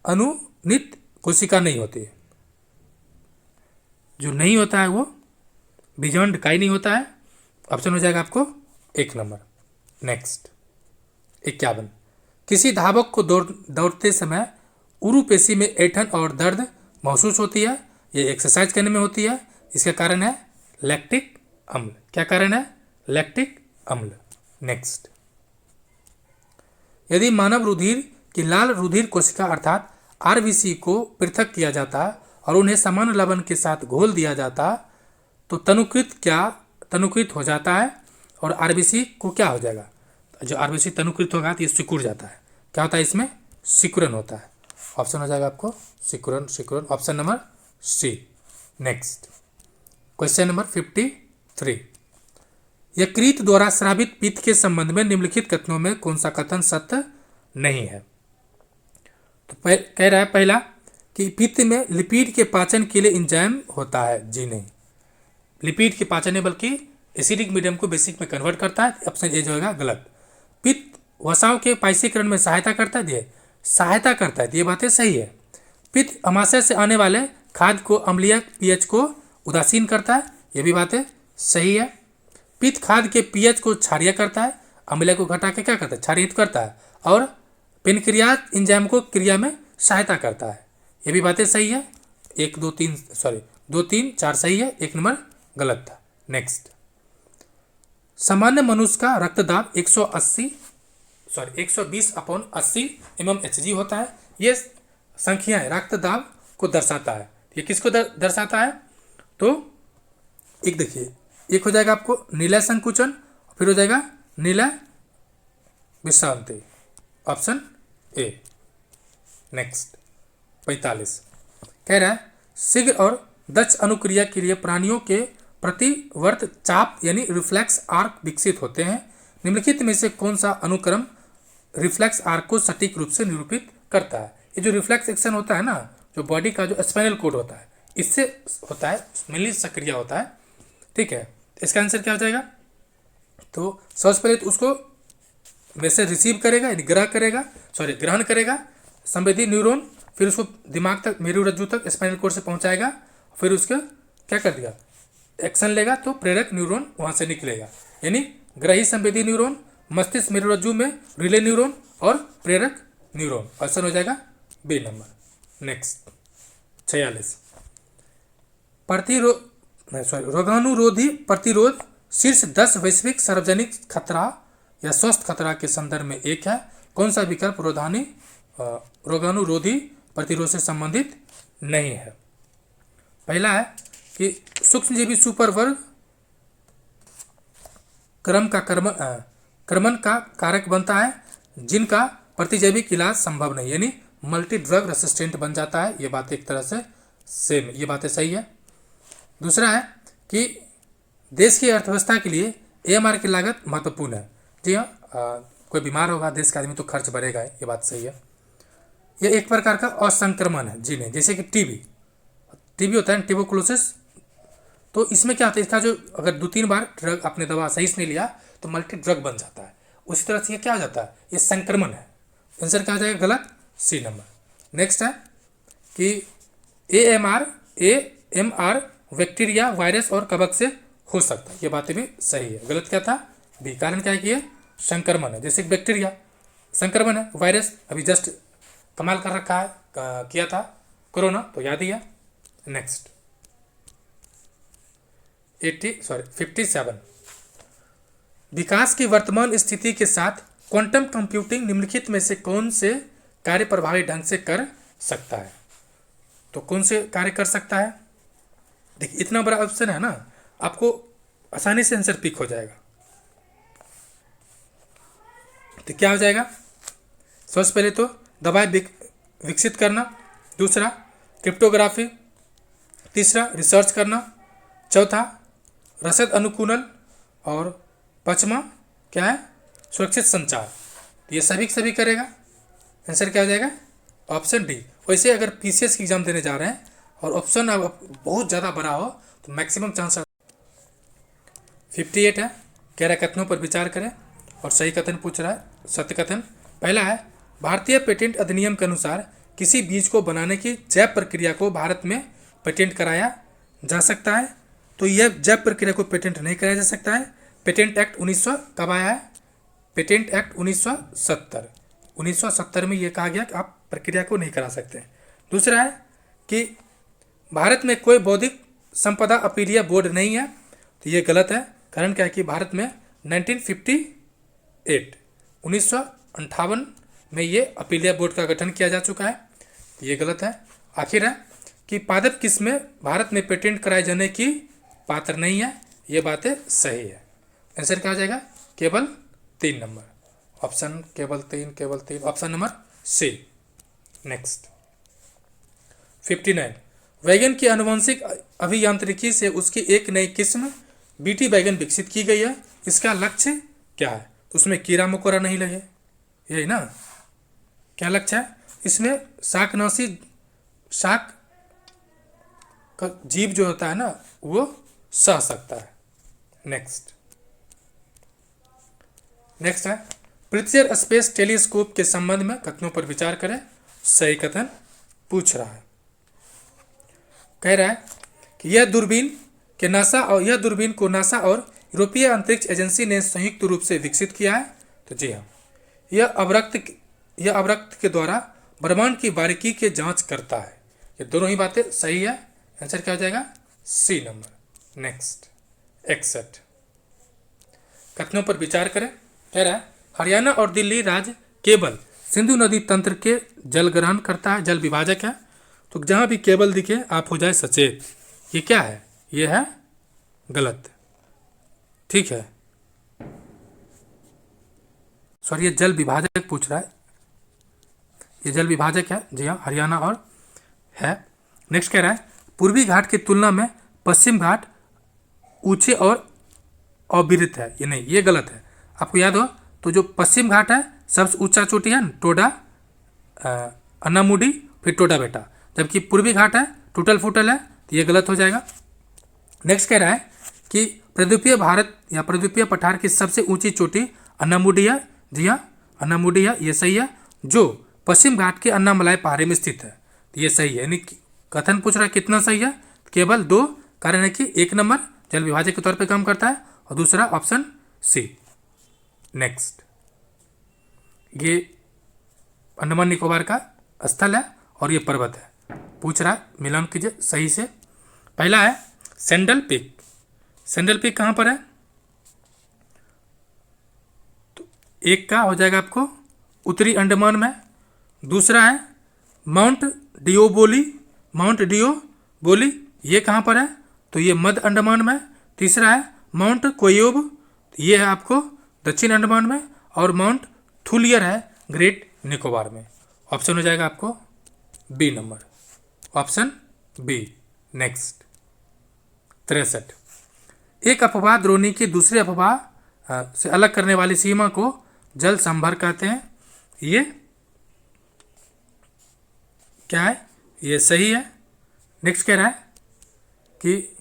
अनुनित कोशिका नहीं होती है? जो नहीं होता है वो बीजांड का ही नहीं होता है। ऑप्शन हो जाएगा आपको 1 नंबर। नेक्स्ट 51 किसी धावक को दौड़ते समय उरु पेशी में ऐंठन और दर्द महसूस होती है, ये एक्सरसाइज करने में होती है। इसका कारण है लैक्टिक अम्ल। क्या कारण है? लैक्टिक अम्ल। नेक्स्ट यदि मानव रुधिर की लाल रुधिर कोशिका अर्थात RBC को पृथक किया जाता और उन्हें सामान्य लवण के साथ घोल दिया जाता तो तनुकृत हो जाता है, और RBC को क्या हो जाएगा, जो RBC तनुकृत होगा तो ये सिकुड़ जाता है। क्या होता है इसमें? सिकुड़न होता है। ऑप्शन हो जाएगा आपको सिकुड़न। Option number C। Next question number 53 यकृत द्वारा स्रावित पित्त के संबंध में निम्नलिखित कथनों में कौन सा कथन सत्य नहीं है? तो कह रहा है पहला कि पित्त में लिपिड के पाचन के लिए एंजाइम होता है। जी नहीं, लिपिड के पाचन नहीं बल्कि एसिडिक मीडियम को बेसिक में कन्वर्ट करता है। ऑप्शन ए जो होगा गलत। पित्त वसाओं के पाइसीकरण में सहायता करता है, ये सहायता करता है, ये बातें सही है। पित्त अमाशय से आने वाले खाद्य को अम्लीय pH को उदासीन करता है, ये भी बातें सही है। पित्त खाद्य के pH को क्षारीय करता है, अम्लीय को घटा के क्या करता है, क्षारित करता है, और पेनक्रियाज एंजाइम को क्रिया में सहायता करता है, ये भी बातें सही है। 2, 3, 4 सही है, 1 नंबर गलत था। नेक्स्ट सामान्य मनुष्य का रक्तदाब 120/80 mmHg होता है। ये संख्याएं रक्तदाब को दर्शाता है। ये किसको दर्शाता है? तो एक देखिए, एक हो जाएगा आपको नीला संकुचन, फिर हो जाएगा नीला विश्रांति। Option A. नेक्स्ट 45 कह रहा है शीघ्र और दक्ष अनुक्रिया के लिए प्राणियों के प्रतिवर्त चाप यानी रिफ्लेक्स आर्क विकसित होते हैं। निम्नलिखित में से कौन सा अनुक्रम रिफ्लेक्स आर्क को सटीक रूप से निरूपित करता है? ये जो रिफ्लेक्स एक्शन होता है ना, जो बॉडी का जो स्पाइनल कोड होता है, इससे होता है, मेनली सक्रिय होता है। ठीक है, इसका आंसर क्या हो जाएगा? तो सबसे पहले तो उसको वैसे रिसीव करेगा यानी ग्रहण करेगा संवेदी न्यूरॉन, फिर उसको दिमाग तक, मेरुरज्जु तक, स्पाइनल कोड से पहुंचाएगा, फिर उसका क्या कर दिया, एक्शन लेगा तो प्रेरक न्यूरॉन वहां से निकलेगा, यानी ग्रही संवेदी न्यूरॉन, मस्तिष्क मेरुरज्जु में रिले न्यूरॉन और प्रेरक न्यूरॉन। ऑप्शन हो जाएगा बी नंबर। नेक्स्ट 46 रोगाणुरोधी प्रतिरोध शीर्ष 10 वैश्विक सार्वजनिक खतरा या स्वस्थ खतरा के संदर्भ में एक है। कौन सा विकल्प रोगाणुरोधी प्रतिरोध से संबंधित नहीं है? पहला है कि सूक्ष्मजीवी सुपर वर्ग क्रमण का कारक बनता है जिनका प्रतिजैविक इलाज संभव नहीं, यानी मल्टी ड्रग रेसिस्टेंट बन जाता है। ये बात एक तरह से सेम, ये बातें सही है। दूसरा है कि देश की अर्थव्यवस्था के लिए एएमआर की लागत महत्वपूर्ण है। जी हाँ, कोई बीमार होगा देश का आदमी तो खर्च बढ़ेगा, ये बात सही है। यह एक प्रकार का असंक्रमण है जी नहीं, जैसे कि टीबी होता है ट्यूबरकुलोसिस, तो इसमें क्या होता है, इसका जो अगर 2-3 बार ड्रग आपने दवा सही से नहीं लिया तो मल्टी ड्रग बन जाता है। उसी तरह से ये क्या हो जाता है, ये संक्रमण है। आंसर क्या हो जाएगा? गलत, सी नंबर। नेक्स्ट है कि एएमआर बैक्टीरिया, वायरस और कवक से हो सकता है। ये बातें भी सही है। गलत क्या था? बी। कारण क्या है कि ये संक्रमण है, जैसे बैक्टीरिया संक्रमण है, वायरस अभी जस्ट कमाल कर रखा है, किया था कोरोना, तो याद ही है। नेक्स्ट 57 विकास की वर्तमान स्थिति के साथ क्वांटम कंप्यूटिंग निम्नलिखित में से कौन से कार्य प्रभावी ढंग से कर सकता है? तो कौन से कार्य कर सकता है? देखिए इतना बड़ा ऑप्शन है ना, आपको आसानी से आंसर पिक हो जाएगा। तो क्या हो जाएगा? सबसे पहले तो दवाएं विकसित करना, दूसरा क्रिप्टोग्राफी, तीसरा रिसर्च करना, चौथा रसद अनुकूलन और पांचवा क्या है? सुरक्षित संचार। ये सभी करेगा। आंसर क्या हो जाएगा? Option D. वैसे अगर पीसीएस की एग्जाम देने जा रहे हैं और ऑप्शन अब बहुत ज़्यादा बड़ा हो तो मैक्सिमम चांस 58 है। कह रहा कथनों पर विचार करें और सही कथन पूछ रहा है। सत्य कथन पहला है, भारतीय पेटेंट अधिनियम के अनुसार किसी बीज को बनाने की जैव प्रक्रिया को भारत में पेटेंट कराया जा सकता है। तो यह जैव प्रक्रिया को पेटेंट नहीं कराया जा सकता है। पेटेंट एक्ट 1900 कब आया है? पेटेंट एक्ट 1970 में यह कहा गया कि आप प्रक्रिया को नहीं करा सकते। दूसरा है कि भारत में कोई बौद्धिक संपदा अपीलीय बोर्ड नहीं है, तो ये गलत है। कारण क्या है कि भारत में 1958 में ये अपीलीय बोर्ड का गठन किया जा चुका है, तो ये गलत है। आखिर है कि पादप किस्में भारत में पेटेंट कराए जाने की पात्र नहीं है, ये बातें सही है। आंसर क्या हो जाएगा? केवल 3 नंबर। ऑप्शन केवल तीन, ऑप्शन नंबर सी। नेक्स्ट 59 वैगन की आनुवंशिक अभियांत्रिकी से उसकी एक नई किस्म बीटी बैगन विकसित की गई है। इसका लक्ष्य क्या है? तो उसमें कीड़ा मकोड़ा नहीं लगे, यही ना। क्या लक्ष्य है? इसमें शाकनाशी शाक का जीव जो होता है ना वो सह सकता है। नेक्स्ट है प्रित्जर स्पेस टेलीस्कोप के संबंध में कथनों पर विचार करें। सही कथन पूछ रहा है। कह रहा है कि यह दूरबीन को नासा और यूरोपीय अंतरिक्ष एजेंसी ने संयुक्त रूप से विकसित किया है। तो जी हाँ, यह अवरक्त के द्वारा ब्रह्मांड की बारीकी के जांच करता है। ये दोनों ही बातें सही है। आंसर क्या हो जाएगा? C number. नेक्स्ट 61 कथनों पर विचार करें। कह रहा है हरियाणा और दिल्ली राज्य केवल सिंधु नदी तंत्र के जल ग्रहण करता है, जल विभाजक है। तो जहां भी केबल दिखे आप हो जाए सचेत। ये क्या है? ये है गलत, ठीक है। सॉरी, ये जल विभाजक पूछ रहा है, ये जल विभाजक है। जी हाँ, हरियाणा और है। नेक्स्ट कह रहा है पूर्वी घाट की तुलना में पश्चिम घाट ऊंचे और अविरत है। ये नहीं, ये गलत है। आपको याद हो तो जो पश्चिम घाट है सबसे ऊंचा चोटी है टोडा अन्नामुडी, फिर टोडा बेटा, जबकि पूर्वी घाट है टूटल फूटल है, तो ये गलत हो जाएगा। नेक्स्ट कह रहा है कि प्रद्वीपीय भारत या प्रद्वीपीय पठार की सबसे ऊंची चोटी अन्नामुडी है। जी हाँ, अन्नामुडी है, ये सही है, जो पश्चिम घाट के अन्नामलाई पहाड़ी में स्थित है। तो ये सही है। यानी कथन पूछ रहा है कितना सही है? केवल 2 कारण है कि 1 नंबर जल विभाजक के तौर पे काम करता है और दूसरा ऑप्शन सी नेक्स्ट, ये अंडमान निकोबार का स्थल है और ये पर्वत है। पूछ रहा है, मिलान कीजिए सही से। पहला है सैंडल पीक। सैंडल पीक कहाँ पर है? तो एक का हो जाएगा आपको उत्तरी अंडमान में। दूसरा है माउंट डिओबोली। माउंट डिओबोली ये कहाँ पर है? तो ये मध्य अंडमान में। तीसरा है माउंट कोयोब, ये है आपको दक्षिण अंडमान में। और माउंट थुलियर है ग्रेट निकोबार में। ऑप्शन हो जाएगा आपको B number, option B. Next 63, एक अपवाह द्रोणी की दूसरे अपवाह से अलग करने वाली सीमा को जल संभर कहते हैं। ये क्या है? ये सही है। नेक्स्ट कह रहा है कि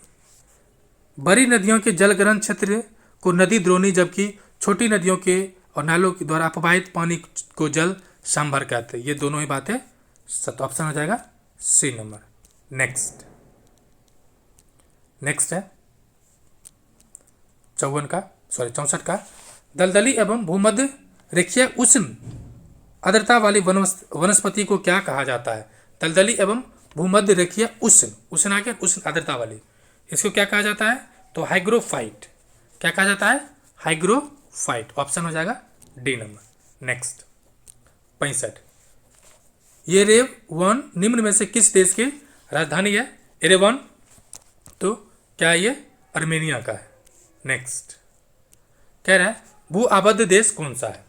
बड़ी नदियों के जलग्रहण क्षेत्र को नदी द्रोणी, जबकि छोटी नदियों के और नालों के द्वारा अपवाहित पानी को जल संभर कहते हैं। ये दोनों ही बातें सत्य। ऑप्शन हो जाएगा सी नंबर। नेक्स्ट है 64 का, दलदली एवं भूमध्य रेखीय उष्ण आर्द्रता वाली वनस्पति को क्या कहा जाता है? दलदली एवं भूमध्य रेखीय उष्ण आ गया, उष्ण आर्द्रता वाली, इसको क्या कहा जाता है? तो हाइग्रोफाइट। क्या कहा जाता है? हाइग्रोफाइट। ऑप्शन हो जाएगा डी नंबर। नेक्स्ट 65, येरेवन निम्न में से किस देश की राजधानी है? येरेवन, तो क्या ये अर्मेनिया का है? नेक्स्ट कह रहा है भू आबद्ध देश कौन सा है?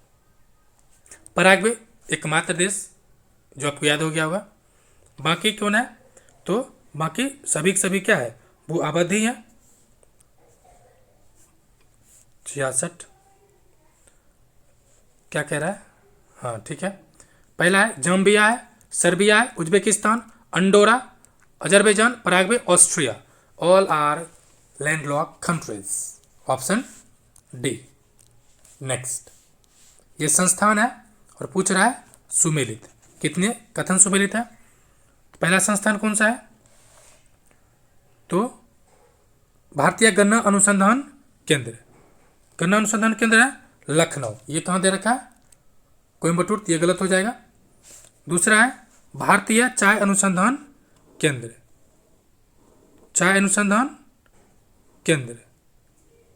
पराग्वे एकमात्र देश जो आपको याद हो गया होगा। बाकी कौन है? तो बाकी सभी के सभी क्या है? भू आबद्ध ही है। 66 क्या कह रहा है? हाँ ठीक है। पहला है जाम्बिया है, सर्बिया है, Uzbekistan, Andorra, Azerbaijan, Paraguay, Austria. All are landlock countries. Option D. Next, ये संस्थान है और पूछ रहा है सुमेलित। कितने कथन सुमेलित है? पहला संस्थान कौन सा है? तो भारतीय गन्ना अनुसंधान केंद्र। गन्ना अनुसंधान केंद्र है लखनऊ। ये कहाँ दे रखा है? कोयम्बटूर, ये गलत हो जाएगा। दूसरा है भारतीय चाय अनुसंधान केंद्र। चाय अनुसंधान केंद्र,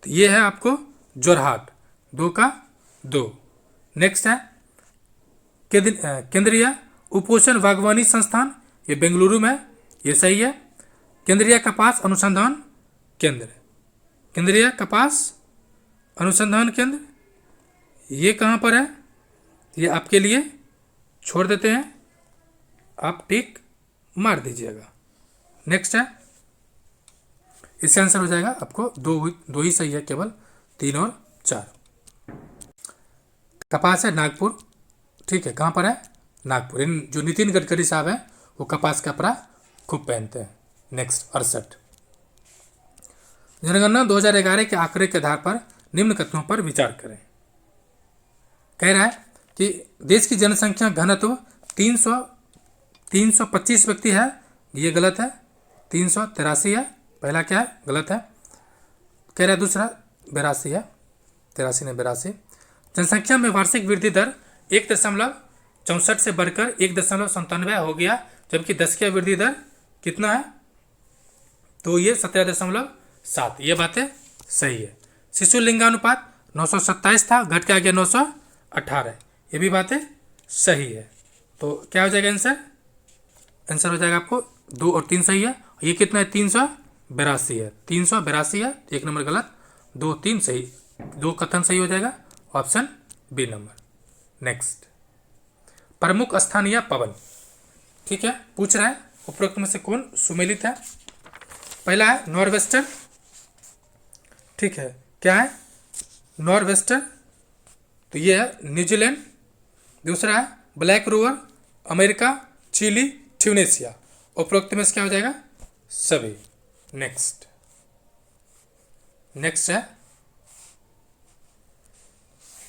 तो ये है आपको जोरहाट। 2 का 2। नेक्स्ट है केंद्रीय उपोषण बागवानी संस्थान, ये बेंगलुरु में, ये सही है। केंद्रीय कपास अनुसंधान केंद्र, केंद्रीय कपास अनुसंधान केंद्र, ये कहाँ पर है? ये आपके लिए छोड़ देते हैं, आप टिक मार दीजिएगा। नेक्स्ट है, इसका आंसर हो जाएगा आपको दो ही सही है, केवल 3 और 4। कपास है नागपुर, ठीक है। कहाँ पर है? नागपुर। इन जो नितिन गडकरी साहब हैं वो कपास का कपड़ा खूब पहनते हैं। नेक्स्ट 68, जनगणना 2011 के आंकड़े के आधार पर निम्न कथनों पर विचार करें। कह रहा है कि देश की जनसंख्या घनत्व 325 व्यक्ति है, ये गलत है। 383 है, पहला क्या है? गलत है। कह रहा है दूसरा 82 है, 83 ने 82। जनसंख्या में वार्षिक वृद्धि दर 1.64 से बढ़कर 1.97 हो गया, जबकि 10 की वृद्धि दर कितना है? तो ये 17.7। ये बातें सही है। शिशु लिंगानुपात 927 था, घट के आ गया 918। ये भी बातें सही है। तो क्या हो जाएगा आंसर? आंसर हो जाएगा आपको 2 और 3 सही है। ये कितना है? 382 है। 382 है, 1 नंबर गलत, 2 3 सही, 2 कथन सही हो जाएगा। Option B number. नेक्स्ट, प्रमुख स्थानीय पवन, ठीक है। पूछ रहा है उपरोक्त में से कौन सुमेलित है? पहला है नॉर्वेस्टर, ठीक है। क्या है? नॉर्वेस्टर, तो ये है न्यूजीलैंड। दूसरा है black rover, America, Chile, Tunisia. उपरोक्त में से क्या हो जाएगा? सभी। नेक्स्ट है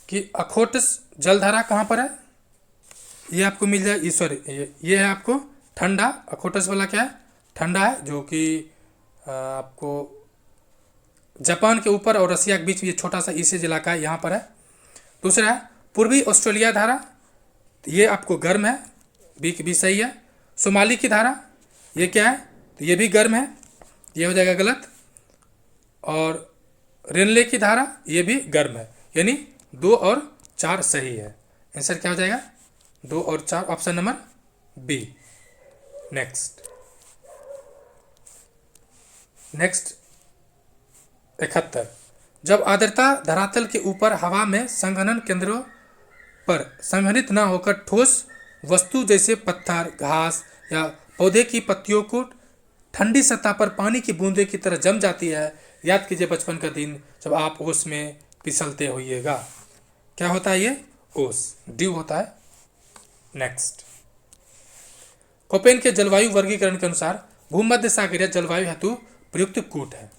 कि अखोटस जलधारा कहाँ पर है? ये आपको मिल जाए, सॉरी ये है आपको ठंडा। अखोटस वाला क्या है? ठंडा है, जो कि आपको जापान के ऊपर और रसिया के बीच में ये छोटा सा ईसेज इलाका है, यहाँ पर है। दूसरा है पूर्वी ऑस्ट्रेलिया धारा, तो ये आपको गर्म है, बी सही है। सोमाली की धारा, ये क्या है, तो ये भी गर्म है, ये हो जाएगा गलत। और रेनले की धारा, ये भी गर्म है, यानी 2 और 4 सही है। आंसर क्या हो जाएगा, 2 और 4, ऑप्शन नंबर बी। नेक्स्ट 71, जब आर्द्रता धरातल के ऊपर हवा में संघनन केंद्रों पर संघनित न होकर ठोस वस्तु जैसे पत्थर, घास या पौधे की पत्तियों को ठंडी सतह पर पानी की बूंदे की तरह जम जाती है। याद कीजिए बचपन का दिन जब आप ओस में फिसलते होइएगा। क्या होता है ये, ओस, ड्यू होता है। नेक्स्ट, कोपेन के जलवायु वर्गीकरण के अनुसार भूमध्य सागरीय जलवायु हेतु प्रयुक्त कूट है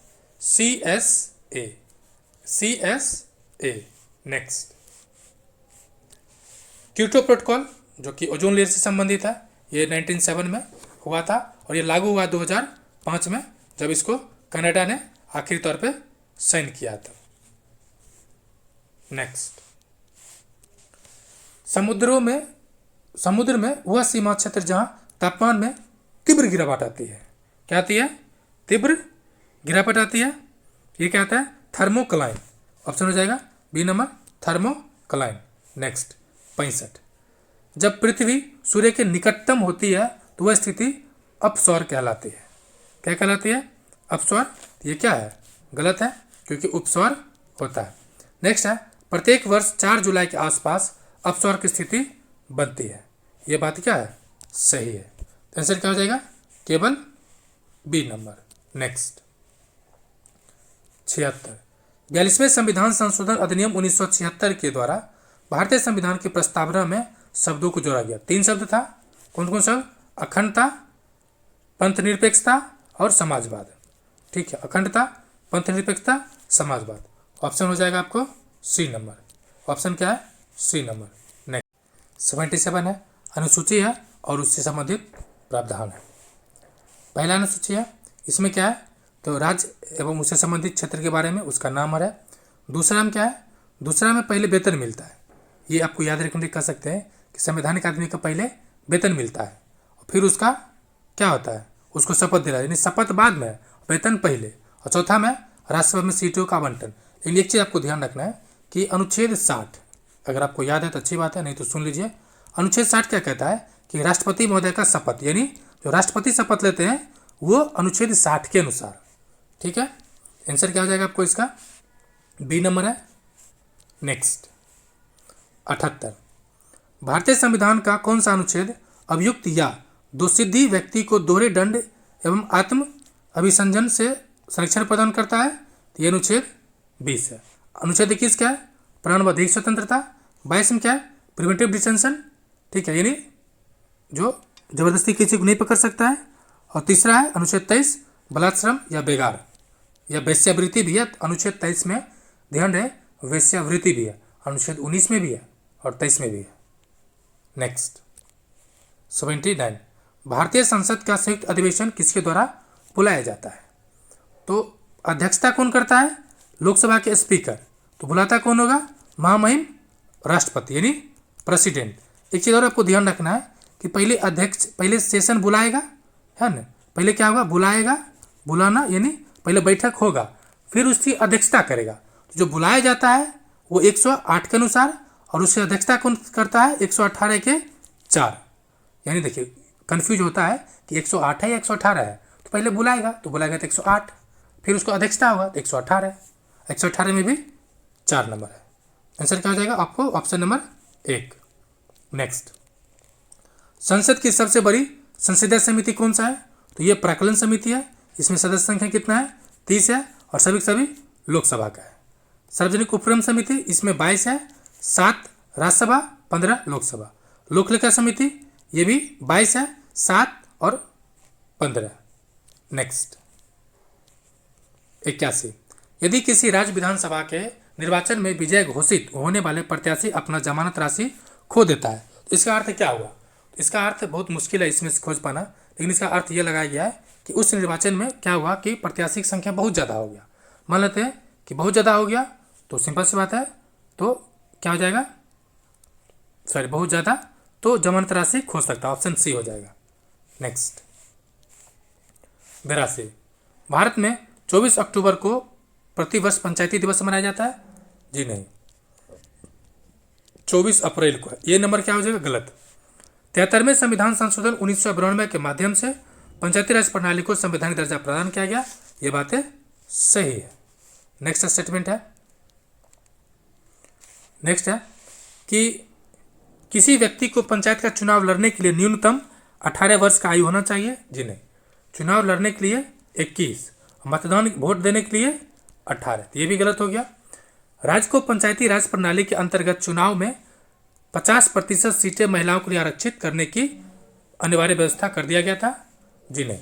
CSA। नेक्स्ट, क्योटो प्रोटोकॉल जो कि ओजोन लेयर से संबंधित है, ये 1907 में हुआ था और ये लागू हुआ 2005 में, जब इसको कनाडा ने आखिरी तौर पे साइन किया था। नेक्स्ट, समुद्र में वह सीमा क्षेत्र जहां तापमान में तीव्र गिरावट आती है। क्या आती है, तीव्र गिरावट आती है, ये क्या आता है, थर्मोक्लाइन। ऑप्शन हो जाएगा बी नंबर, थर्मोक्लाइन। नेक्स्ट 65, जब पृथ्वी सूर्य के निकटतम होती है तो वह स्थिति अपसौर कहलाती है। क्या कहलाती है, अपसौर। ये क्या है, गलत है, क्योंकि उपसौर होता है। नेक्स्ट है, प्रत्येक वर्ष 4 जुलाई के आसपास अपसौर की स्थिति बनती है। ये बात क्या है, सही है। आंसर क्या हो जाएगा, केवल बी नंबर। नेक्स्ट 76, 42वें संविधान संशोधन अधिनियम 1976 के द्वारा भारतीय संविधान की प्रस्तावना में शब्दों को जोड़ा गया। 3 शब्द था, कौन कौन शब्द, अखंडता, पंथ निरपेक्षता और समाजवाद। ठीक है, अखंडता, पंथ निरपेक्षता, समाजवाद। ऑप्शन हो जाएगा आपको सी नंबर। ऑप्शन क्या है, सी नंबर। नेक्स्ट 77 है, अनुसूची है और उससे संबंधित प्रावधान है। पहला अनुसूची है, इसमें क्या है, तो राज्य एवं उससे संबंधित क्षेत्र के बारे में उसका नाम है। दूसरा में क्या है, दूसरा में पहले वेतन मिलता है। ये आपको याद रखने कह सकते हैं कि संवैधानिक आदमी को पहले वेतन मिलता है और फिर उसका क्या होता है, उसको शपथ दिलाया, यानी शपथ बाद में, वेतन पहले। और चौथा में राज्यसभा में सीटों का आवंटन। लेकिन एक चीज़ आपको ध्यान रखना है कि अनुच्छेद 60, अगर आपको याद है तो अच्छी बात है, नहीं तो सुन लीजिए। अनुच्छेद 60 क्या कहता है कि राष्ट्रपति महोदय का शपथ, यानी जो राष्ट्रपति शपथ लेते हैं वो अनुच्छेद 60 के अनुसार। ठीक है, आंसर क्या हो जाएगा आपको इसका, बी नंबर है। नेक्स्ट 78, भारतीय संविधान का कौन सा अनुच्छेद अभियुक्त या दोषिद्धि व्यक्ति को दोहरे दंड एवं आत्म अभिसंजन से संरक्षण प्रदान करता है। तो ये अनुच्छेद 20 है। अनुच्छेद 21 क्या है, प्राणवाधिक स्वतंत्रता। 22 में क्या है, प्रिवेंटिव डिटेंशन। ठीक है, यानी जो जबरदस्ती किसी को नहीं पकड़ सकता है। और तीसरा है अनुच्छेद 23, बलात्श्रम या बेगार या वेश्यावृत्ति भी है। अनुच्छेद 23 में ध्यान रहे, वेश्यावृत्ति भी है। अनुच्छेद 19 में भी है और 23 में भी है। नेक्स्ट 79, भारतीय संसद का संयुक्त अधिवेशन किसके द्वारा बुलाया जाता है। तो अध्यक्षता कौन करता है, लोकसभा के स्पीकर। तो बुलाता कौन होगा, महामहिम राष्ट्रपति यानी प्रेसिडेंट। एक चीज़ और आपको ध्यान रखना है कि पहले सेशन बुलाएगा, है ना, पहले क्या होगा, बुलाएगा, बुलाना यानी पहले बैठक होगा, फिर उसकी अध्यक्षता करेगा। तो जो बुलाया जाता है वो 108 के अनुसार, और उसकी अध्यक्षता कौन करता है, 118 के 4। यानी देखिए कंफ्यूज होता है कि 108 है या 118 है। तो पहले बुलाएगा तो 108, फिर उसको अध्यक्षता होगा तो 118। 118 में भी 4 नंबर है। आंसर क्या हो जाएगा आपको, ऑप्शन नंबर 1। नेक्स्ट, संसद की सबसे बड़ी संसदीय समिति कौन सा है। तो ये प्राक्कलन समिति है। इसमें सदस्य संख्या कितना है, 30 है और सभी लोकसभा का है। सार्वजनिक उपक्रम समिति, इसमें 22 है, 7 राज्यसभा, 15 लोकसभा। लोकलेखा समिति, ये भी 22 है, 7 और 15। नेक्स्ट 81, यदि किसी राज्य विधानसभा के निर्वाचन में विजय घोषित होने वाले प्रत्याशी अपना जमानत राशि खो देता है, तो इसका अर्थ क्या हुआ। इसका अर्थ बहुत मुश्किल है इसमें से खोज पाना, लेकिन इसका अर्थ ये लगाया गया है कि उस निर्वाचन में क्या हुआ कि प्रत्याशी की संख्या बहुत ज़्यादा हो गया। मान लेते हैं कि बहुत ज़्यादा हो गया, तो सिंपल सी बात है, तो क्या हो जाएगा, सॉरी बहुत ज़्यादा, तो जमानत राशि खो सकता है, ऑप्शन सी हो जाएगा। नेक्स्ट 82, भारत में 24 अक्टूबर को प्रतिवर्ष पंचायती दिवस मनाया जाता है? जी नहीं, 24 अप्रैल को है। ये नंबर क्या हो जाएगा, गलत। 73वें संविधान संशोधन 1992 के माध्यम से पंचायती राज प्रणाली को संवैधानिक दर्जा प्रदान किया गया। ये बातें सही है। नेक्स्ट स्टेटमेंट है, नेक्स्ट है कि किसी व्यक्ति को पंचायत का चुनाव लड़ने के लिए न्यूनतम 18 वर्ष का आयु होना चाहिए? जी नहीं, चुनाव लड़ने के लिए 21, मतदान वोट देने के लिए 18, ये भी गलत हो गया। राज्य को पंचायती राज प्रणाली के अंतर्गत चुनाव में 50% सीटें महिलाओं के लिए आरक्षित करने की अनिवार्य व्यवस्था कर दिया गया था? जी नहीं,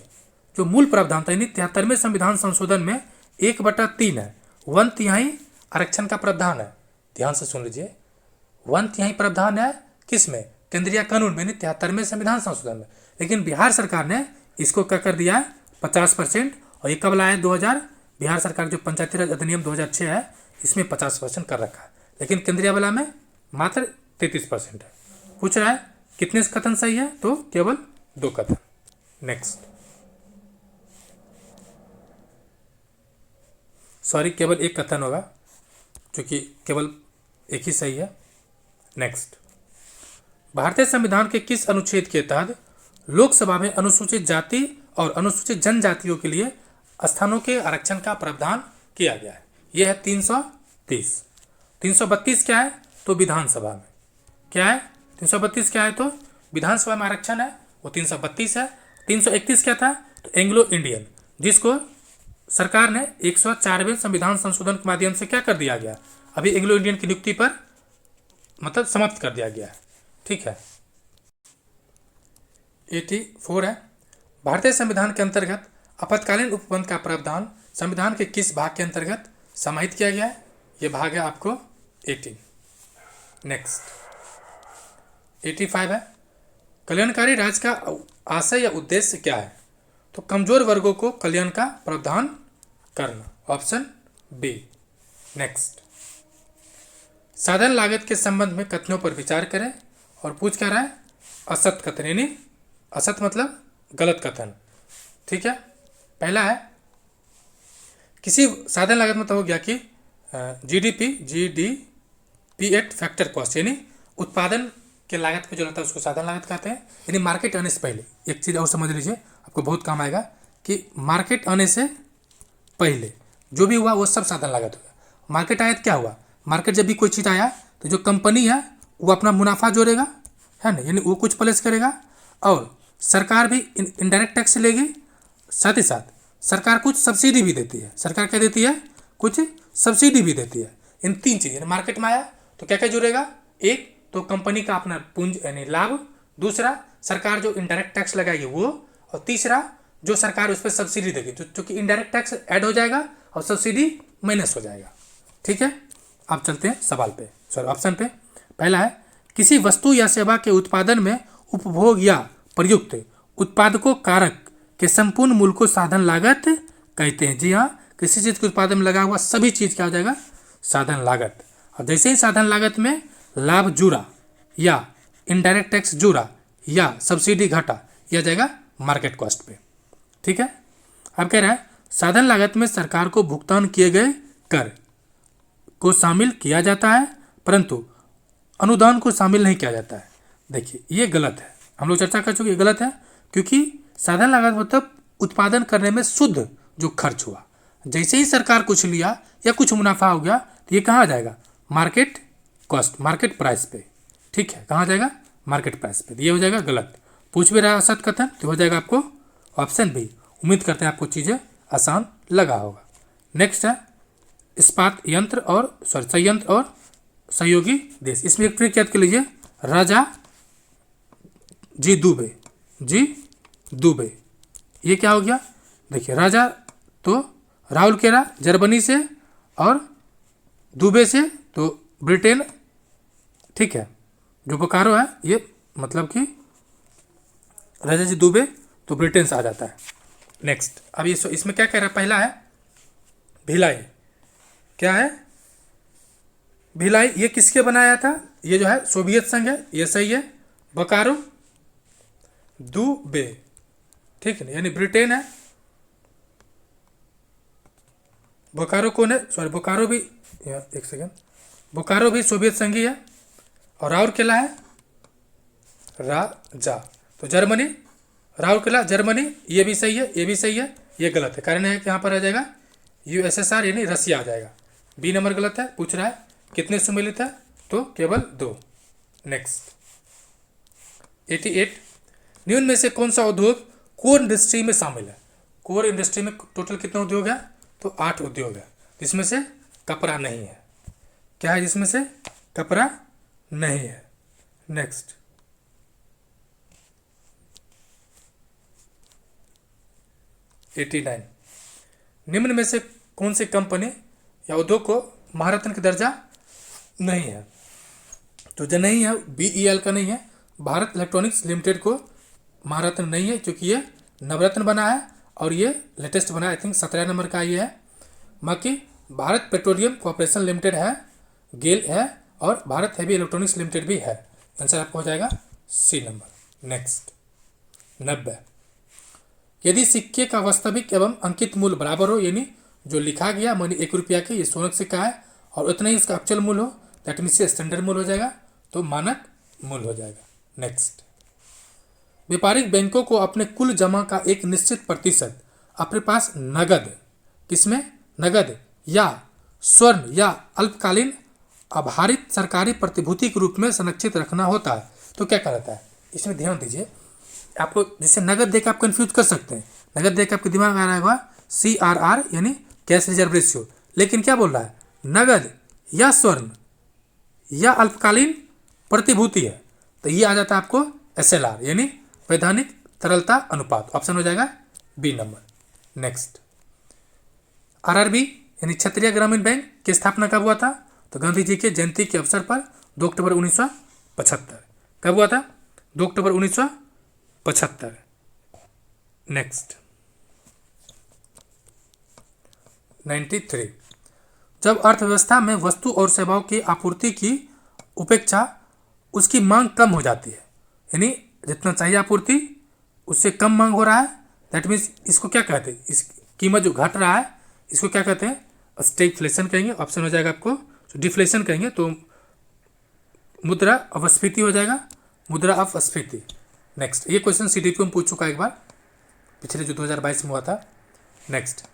जो मूल प्रावधान था यानी 73वें संविधान संशोधन में 1/3 है, 1/3 आरक्षण का प्रावधान है। ध्यान से सुन लीजिए, 1/3 प्रावधान है किस में, केंद्रीय कानून में, 73वें संविधान संशोधन में। लेकिन बिहार सरकार ने इसको क्या कर दिया है, 50%, और ये कब लाया है, 2000, बिहार सरकार जो पंचायती राज अधिनियम 2006 है इसमें 50% कर रखा है, लेकिन केंद्रीय वाला में मात्र 33% है। पूछ रहा है कितने कथन सही है, तो केवल 2 कथन। नेक्स्ट, सॉरी केवल 1 कथन होगा क्योंकि केवल एक ही सही है। नेक्स्ट, भारतीय संविधान के किस अनुच्छेद के तहत लोकसभा में अनुसूचित जाति और अनुसूचित जनजातियों के लिए स्थानों के आरक्षण का प्रावधान किया गया है? यह है 330। 332 क्या है, तो विधानसभा में क्या है, 332 क्या है, तो विधानसभा में आरक्षण है, वो 332 है। 331 क्या था, तो एंग्लो इंडियन, जिसको सरकार ने 104वें संविधान संशोधन के माध्यम से क्या कर दिया गया, अभी एंग्लो इंडियन की नियुक्ति पर मतलब समाप्त कर दिया गया है। ठीक है। 84 है, भारतीय संविधान के अंतर्गत आपातकालीन उपबंध का प्रावधान संविधान के किस भाग के अंतर्गत समाहित किया गया है? ये भाग है आपको 18। नेक्स्ट 85 है, कल्याणकारी राज्य का आशय या उद्देश्य क्या है? तो कमजोर वर्गों को कल्याण का प्रावधान करना, ऑप्शन बी। नेक्स्ट, साधन लागत के संबंध में कथनों पर विचार करें, और पूछ क्या रहा है, असत कथन, यानी असत मतलब गलत कथन। ठीक है, पहला है किसी साधन लागत मतलब हो गया कि जीडीपी एट फैक्टर कॉस्ट, यानी उत्पादन के लागत को जो रहता है उसको साधन लागत कहते हैं। यानी मार्केट आने से पहले, एक चीज़ और समझ लीजिए आपको बहुत काम आएगा, कि मार्केट आने से पहले जो भी हुआ वो सब साधन लागत हो गया। मार्केट आया तो क्या हुआ, मार्केट जब भी कोई चीज़ आया तो जो कंपनी है वो अपना मुनाफा जोड़ेगा, है ना, यानी वो कुछ प्लेस करेगा, और सरकार भी इनडायरेक्ट टैक्स लेगी, साथ ही साथ सरकार कुछ सब्सिडी भी देती है। सरकार क्या देती है, कुछ सब्सिडी भी देती है। इन 3 चीज़ मार्केट में आया तो क्या क्या जुड़ेगा, एक तो कंपनी का अपना पूंज यानी लाभ, दूसरा सरकार जो इनडायरेक्ट टैक्स लगाएगी वो, और तीसरा जो सरकार उस पर सब्सिडी देगी, क्योंकि इनडायरेक्ट टैक्स ऐड हो जाएगा और सब्सिडी माइनस हो जाएगा। ठीक है, अब चलते हैं सवाल पे, सॉरी ऑप्शन पे। पहला है किसी वस्तु या सेवा के उत्पादन में उपभोग या प्रयुक्त उत्पादकों कारक के संपूर्ण मूल्य को साधन लागत कहते हैं। जी हाँ, किसी चीज़ के उत्पादन में लगा हुआ सभी चीज़ क्या हो जाएगा, साधन लागत। और जैसे ही साधन लागत में लाभ जुड़ा या इनडायरेक्ट टैक्स जुड़ा या सब्सिडी घटा, यह जाएगा मार्केट कॉस्ट पे। ठीक है, अब कह रहा है साधन लागत में सरकार को भुगतान किए गए कर को शामिल किया जाता है, परंतु अनुदान को शामिल नहीं किया जाता है। देखिए ये गलत है, हम लोग चर्चा कर चुके, ये गलत है, क्योंकि साधन लागत मतलब उत्पादन करने में शुद्ध जो खर्च हुआ, जैसे ही सरकार कुछ लिया या कुछ मुनाफा हो गया तो ये कहाँ जाएगा, मार्केट कॉस्ट, मार्केट प्राइस पे। ठीक है, कहाँ जाएगा, मार्केट प्राइस पे। ये हो जाएगा गलत। पूछ भी रहा है असत कथन, तो हो जाएगा आपको ऑप्शन बी। उम्मीद करते हैं आपको चीज़ें आसान लगा होगा। नेक्स्ट है इस्पात यंत्र और संयंत्र और सहयोगी देश। इसमें एक ट्रिक याद कर लीजिए, राजा जी दुबे, ये क्या हो गया, देखिए राजा तो राहुल केरा जर्मनी से और दुबे से तो ब्रिटेन। ठीक है, जो बोकारो है ये मतलब कि राजा जी दुबे तो ब्रिटेन से आ जाता है। नेक्स्ट, अब ये इसमें क्या कह रहा है, पहला है भिलाई, क्या है, भिलाई ये किसके बनाया था? ये जो है सोवियत संघ है, ये सही है। बोकारो दुबे, ठीक है ना, यानी ब्रिटेन है। बोकारो कौन है? सॉरी, बोकारो भी, एक सेकेंड, बोकारो भी सोवियत संघ ही है। और राउरकेला है राजा, तो जर्मनी, राउरकेला जर्मनी, ये भी सही है, ये भी सही है, ये गलत है। कारण है कि यहाँ पर आ जाएगा यूएसएसआर यानी रसिया आ जाएगा। बी नंबर गलत है। पूछ रहा है कितने सम्मिलित है, तो केवल 2। नेक्स्ट 88, निम्न में से कौन सा उद्योग कोर इंडस्ट्री में शामिल है? कोर इंडस्ट्री में टोटल कितने उद्योग है? तो 8 उद्योग है, जिसमें से कपड़ा नहीं है। क्या है जिसमें से? कपड़ा नहीं है। नेक्स्ट 89, निम्न में से कौन सी कंपनी या उद्योग को महारत्न का दर्जा नहीं है? तो जो नहीं है BEL का नहीं है, भारत इलेक्ट्रॉनिक्स लिमिटेड को महारत्न नहीं है, क्योंकि ये नवरत्न बना है और ये लेटेस्ट बना है, आई थिंक 17 नंबर का ये है। बाकी भारत पेट्रोलियम कॉर्पोरेशन लिमिटेड है, गेल है, और भारत हैवी इलेक्ट्रॉनिक्स लिमिटेड भी है। आंसर आपको हो जाएगा सी नंबर। नेक्स्ट 90, यदि सिक्के का वास्तविक एवं अंकित मूल्य बराबर हो, यानी जो लिखा गया मानी 1 रुपया के, ये सोने का सिक्का है, और उतना ही इसका एक्चुअल मूल्य हो, दैट मीन्स स्टैंडर्ड मूल्य हो जाएगा, तो मानक मूल्य हो जाएगा। नेक्स्ट, व्यापारिक बैंकों को अपने कुल जमा का एक निश्चित प्रतिशत अपने पास नगद, किसमें? नगद या स्वर्ण या अल्पकालीन आधारित सरकारी प्रतिभूति के रूप में संरक्षित रखना होता है। तो क्या कहता है इसमें? ध्यान दीजिए, आपको जैसे नगद देकर आप कंफ्यूज कर सकते हैं। नगद देकर आपके दिमाग में आ रहा होगा CRR यानी कैश रिजर्व रेशियो, लेकिन क्या बोल रहा है? नगद या स्वर्ण या अल्पकालीन प्रतिभूति है, तो ये आ जाता है आपको SLR यानी वैधानिक तरलता अनुपात। ऑप्शन हो जाएगा बी नंबर। नेक्स्ट, RRB यानी क्षेत्रीय ग्रामीण बैंक की स्थापना कब हुआ था? तो गांधी जी के जयंती के अवसर पर 2 अक्टूबर 1975। कब हुआ था? 2 अक्टूबर 1975। नेक्स्ट 93, जब अर्थव्यवस्था में वस्तु और सेवाओं की आपूर्ति की उपेक्षा उसकी मांग कम हो जाती है, यानी जितना चाहिए आपूर्ति उससे कम मांग हो रहा है, दैट मीन्स इसको क्या कहते हैं? इस कीमत जो घट रहा है इसको क्या कहते हैं? स्टैगफ्लेशन कहेंगे। ऑप्शन हो जाएगा आपको, जो डिफ्लेशन कहेंगे तो मुद्रा अपस्फीति हो जाएगा, मुद्रा अपस्फीति। नेक्स्ट, ये क्वेश्चन CDP में पूछ चुका है एक बार, पिछले जो 2022 में हुआ था। नेक्स्ट,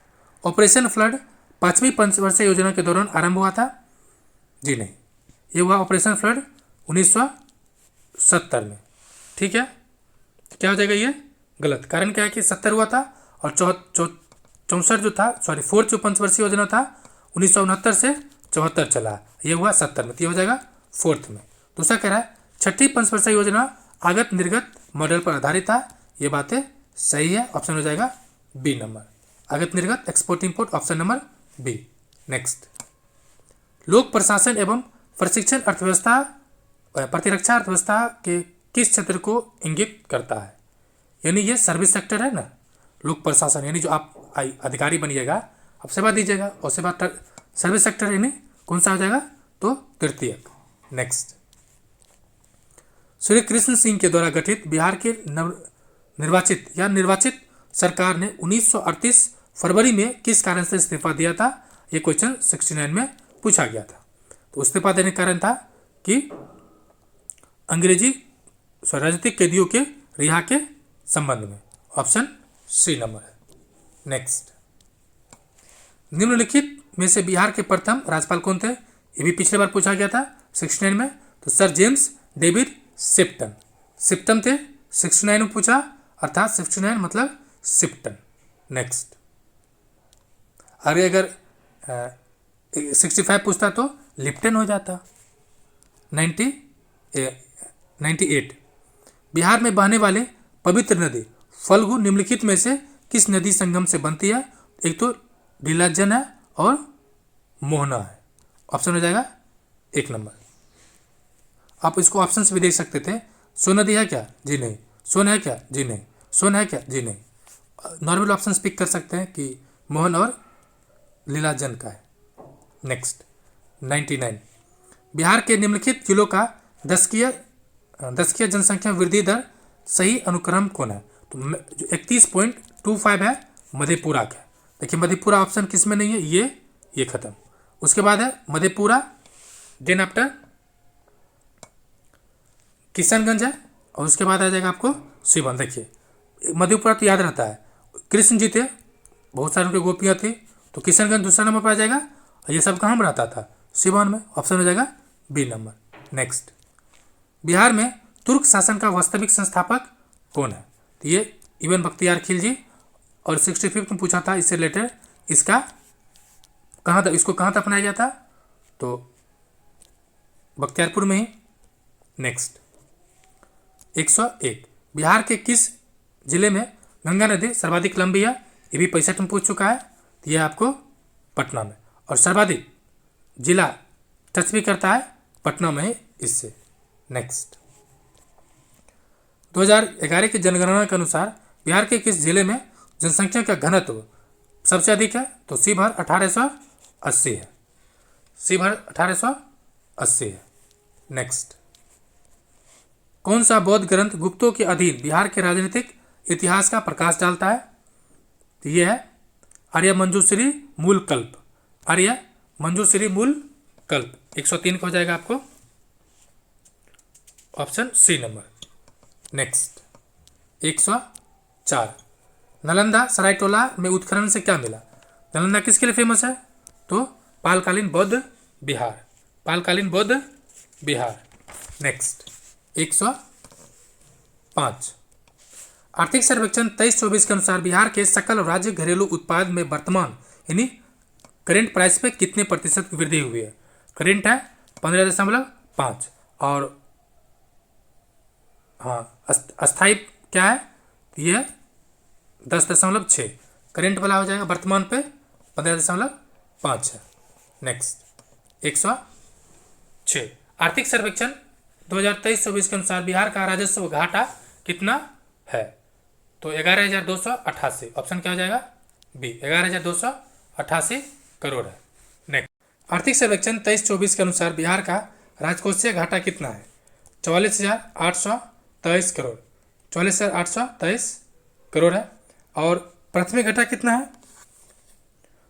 ऑपरेशन फ्लड 5वीं पंचवर्षीय योजना के दौरान आरंभ हुआ था? जी नहीं, ये हुआ ऑपरेशन फ्लड 1970 में। ठीक है, क्या हो जाएगा? ये गलत। कारण क्या है कि 70 हुआ था और 64 जो था, सॉरी 4 जो पंचवर्षीय योजना था 1969 से 74 चला, ये हुआ 70 में, तो ये हो जाएगा 4th में। दूसरा कह रहा है 6ठी पंचवर्षीय योजना आगत निर्गत मॉडल पर आधारित था, ये बातें सही है। ऑप्शन हो जाएगा बी नंबर, आगत निर्गत export import, option number B. Next, लोक प्रशासन एवं प्रशिक्षण अर्थव्यवस्था प्रतिरक्षा अर्थव्यवस्था के किस क्षेत्र को इंगित करता है? यानी ये सर्विस सेक्टर है ना, लोक प्रशासन यानी जो आप अधिकारी बनिएगा, आप सेवा दीजिएगा, और सेवा सर्विस सेक्टर यानी कौन सा आ जाएगा? तो तृतीयक। नेक्स्ट, श्री कृष्ण सिंह के द्वारा गठित बिहार के निर्वाचित सरकार ने 1938 फरवरी में किस कारण से इस्तीफा दिया था? ये क्वेश्चन 69 में पूछा गया था। तो इस्तीफा देने का कारण था कि अंग्रेजी राजनीतिक कैदियों के रिहा के संबंध में। ऑप्शन सी नंबर है। नेक्स्ट, निम्नलिखित में से बिहार के प्रथम राज्यपाल कौन थे? ये भी पिछले बार पूछा गया था 69 में, तो सर जेम्स डेविड शिप्टन थे। 69 में पूछा, अर्थात 69 मतलब शिप्टन। नेक्स्ट, अगर 65 पूछता तो लिप्टन हो जाता। 98, बिहार में बहने वाले पवित्र नदी फल्गु निम्नलिखित में से किस नदी संगम से बनती है? एक तो नीलांजन है और मोहना है। ऑप्शन हो जाएगा 1 नंबर। आप इसको ऑप्शन भी देख सकते थे, सोन नदी है क्या? जी नहीं। सोन है क्या? जी नहीं। सोन है क्या? जी नहीं। नॉर्मल ऑप्शन पिक कर सकते हैं कि मोहन और लीलाजन का है। नेक्स्ट 99, बिहार के निम्नलिखित जिलों का दशकीय जनसंख्या वृद्धि दर सही अनुक्रम कौन है? तो जो 31.25 है मधेपुरा का। देखिए मधेपुरा ऑप्शन किस में नहीं है, ये खत्म। उसके बाद है मधेपुरा, देन आफ्टर किशनगंज है, और उसके बाद आ जाएगा आपको सिवान। देखिए मधेपुरा तो याद रहता है, कृष्ण जी थे, बहुत सारे उनके गोपियाँ थी, तो किशनगंज दूसरा नंबर पर आ जाएगा। और ये सब कहाँ में रहता था? सिवान में। ऑप्शन हो जाएगा बी नंबर। नेक्स्ट, बिहार में तुर्क शासन का वास्तविक संस्थापक कौन है? तो ये इब्न बख्तियार खिलजी, और 65 में पूछा था इससे रिलेटेड। इसको कहाँ था अपनाया गया था? तो बख्तियारपुर में ही। नेक्स्ट, 101, बिहार के किस जिले में गंगा नदी सर्वाधिक लंबी है? ये भी 65 में पूछ चुका है। तो यह आपको पटना में, और सर्वाधिक जिला टच भी करता है पटना में ही इससे। नेक्स्ट, 2011 की जनगणना के अनुसार बिहार के किस जिले में जनसंख्या का घनत्व सबसे अधिक है? तो शिवहर 1880 है। शिवहर 1880 है। नेक्स्ट, कौन सा बौद्ध ग्रंथ गुप्तों के अधीन बिहार के राजनीतिक इतिहास का प्रकाश डालता है? तो ये है आर्य मंजूश्री मूल कल्प। आर्य मंजूश्री मूल कल्प 103 का हो जाएगा आपको option C number. Next, 104, Nalanda Saraitola में उत्खनन से क्या मिला? नालंदा किसके लिए फेमस है? तो पालकालीन बौद्ध विहार। पालकालीन बौद्ध विहार। नेक्स्ट, 105, आर्थिक सर्वेक्षण 23-24 के अनुसार बिहार के सकल राज्य घरेलू उत्पाद में वर्तमान यानी करेंट प्राइस पे कितने प्रतिशत की वृद्धि हुई है? करेंट है 15.5, और हाँ अस्थाई क्या है? ये 10.6। करेंट वाला हो जाएगा वर्तमान पे 15.5 है। नेक्स्ट, 106, आर्थिक सर्वेक्षण 2023-24 के अनुसार बिहार का राजस्व घाटा कितना है? तो 11,288। ऑप्शन क्या हो जाएगा? बी, 11,288 करोड़ है। नेक्स्ट, आर्थिक सर्वेक्षण 23-24 के अनुसार बिहार का राजकोषीय घाटा कितना है? 44,823 करोड़। 44,823 करोड़ है। और प्राथमिक घाटा कितना है?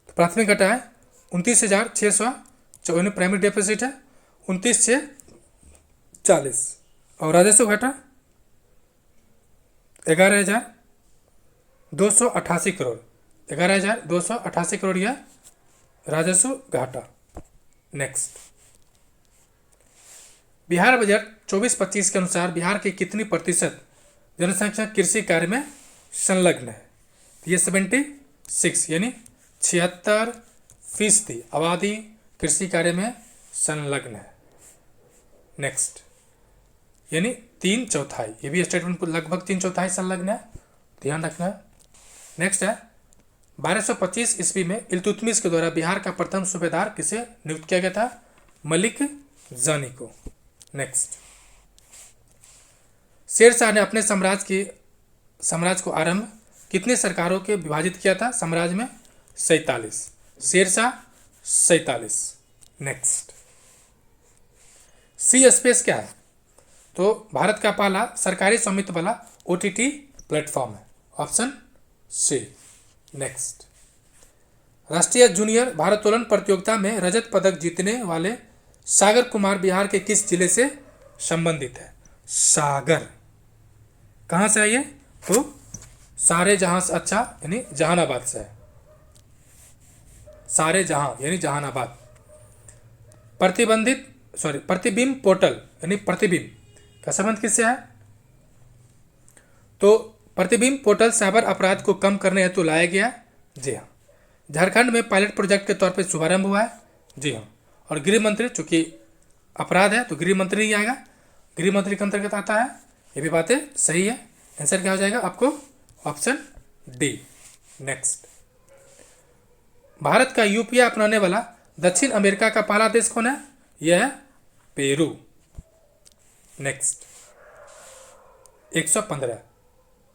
तो प्राथमिक घाटा है 29,654। प्राइमरी डेफिसिट है 29,640, और राजस्व घाटा 11,288 करोड़। 11,288 करोड़ यह राजस्व घाटा। नेक्स्ट, बिहार बजट 24-25 के अनुसार बिहार की कितनी प्रतिशत जनसंख्या कृषि कार्य में संलग्न है? ये 76 यानी 76% आबादी कृषि कार्य में संलग्न है। नेक्स्ट, यानी 3/4, ये भी स्टेटमेंट लगभग 3/4 संलग्न है, ध्यान रखना है। नेक्स्ट है 1225 ईस्वी में इल्तुतमिश के द्वारा बिहार का प्रथम सूबेदार किसे नियुक्त किया गया था? मलिक जानी को। नेक्स्ट, शेरशाह ने अपने साम्राज्य को आरंभ कितने सरकारों के विभाजित किया था? साम्राज्य में 47। शेरशाह 47। नेक्स्ट, सी स्पेस क्या है? तो भारत का पहला सरकारी स्वामित्व वाला OTT प्लेटफॉर्म है। Option C. नेक्स्ट, राष्ट्रीय जूनियर भारोत्तोलन प्रतियोगिता में रजत पदक जीतने वाले सागर कुमार बिहार के किस जिले से संबंधित है? सागर कहाँ से है ये? तो सारे जहां से अच्छा यानी जहानाबाद से है। सारे जहां यानी जहानाबाद। प्रतिबिंब पोर्टल यानी प्रतिबिंब का संबंध किससे है? तो प्रतिबिंब पोर्टल साइबर अपराध को कम करने हेतु लाया गया। जी हाँ। झारखंड में पायलट प्रोजेक्ट के तौर पे शुभारंभ हुआ है। जी हाँ। और गृह मंत्री, चूंकि अपराध है तो गृह मंत्री ही आएगा, गृह मंत्री के अंतर्गत आता है। ये भी बातें सही है। आंसर क्या हो जाएगा आपको? Option D. नेक्स्ट, भारत का UPI अपनाने वाला दक्षिण अमेरिका का पहला देश कौन है? यह है पेरू। नेक्स्ट, 115,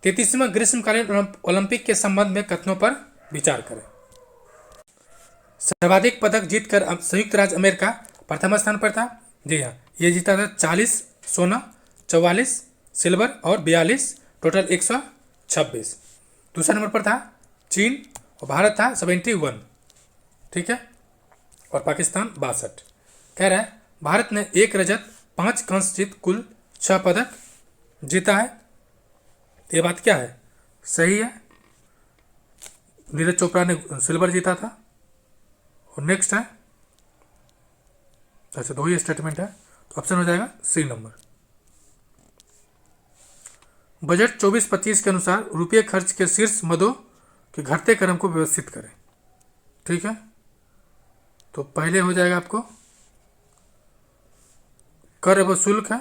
33वां ग्रीष्मकालीन ओलंपिक के संबंध में कथनों पर विचार करें। सर्वाधिक पदक जीतकर संयुक्त राज्य अमेरिका प्रथम स्थान पर था। जी हाँ, ये जीता था 40 सोना, 44 सिल्वर और 42, टोटल 126। दूसरे नंबर पर था चीन और भारत था 71, ठीक है, और पाकिस्तान 62। कह रहा है भारत ने 1 रजत 5 कांस्य जीत कुल 6 पदक जीता है। ये बात क्या है? सही है। नीरज चोपड़ा ने सिल्वर जीता था। और नेक्स्ट है, अच्छा 2 ही स्टेटमेंट है, तो ऑप्शन हो जाएगा सी नंबर। बजट 24-25 के अनुसार रुपये खर्च के शीर्ष मदों के घटते क्रम को व्यवस्थित करें। ठीक है, तो पहले हो जाएगा आपको कर व शुल्क है,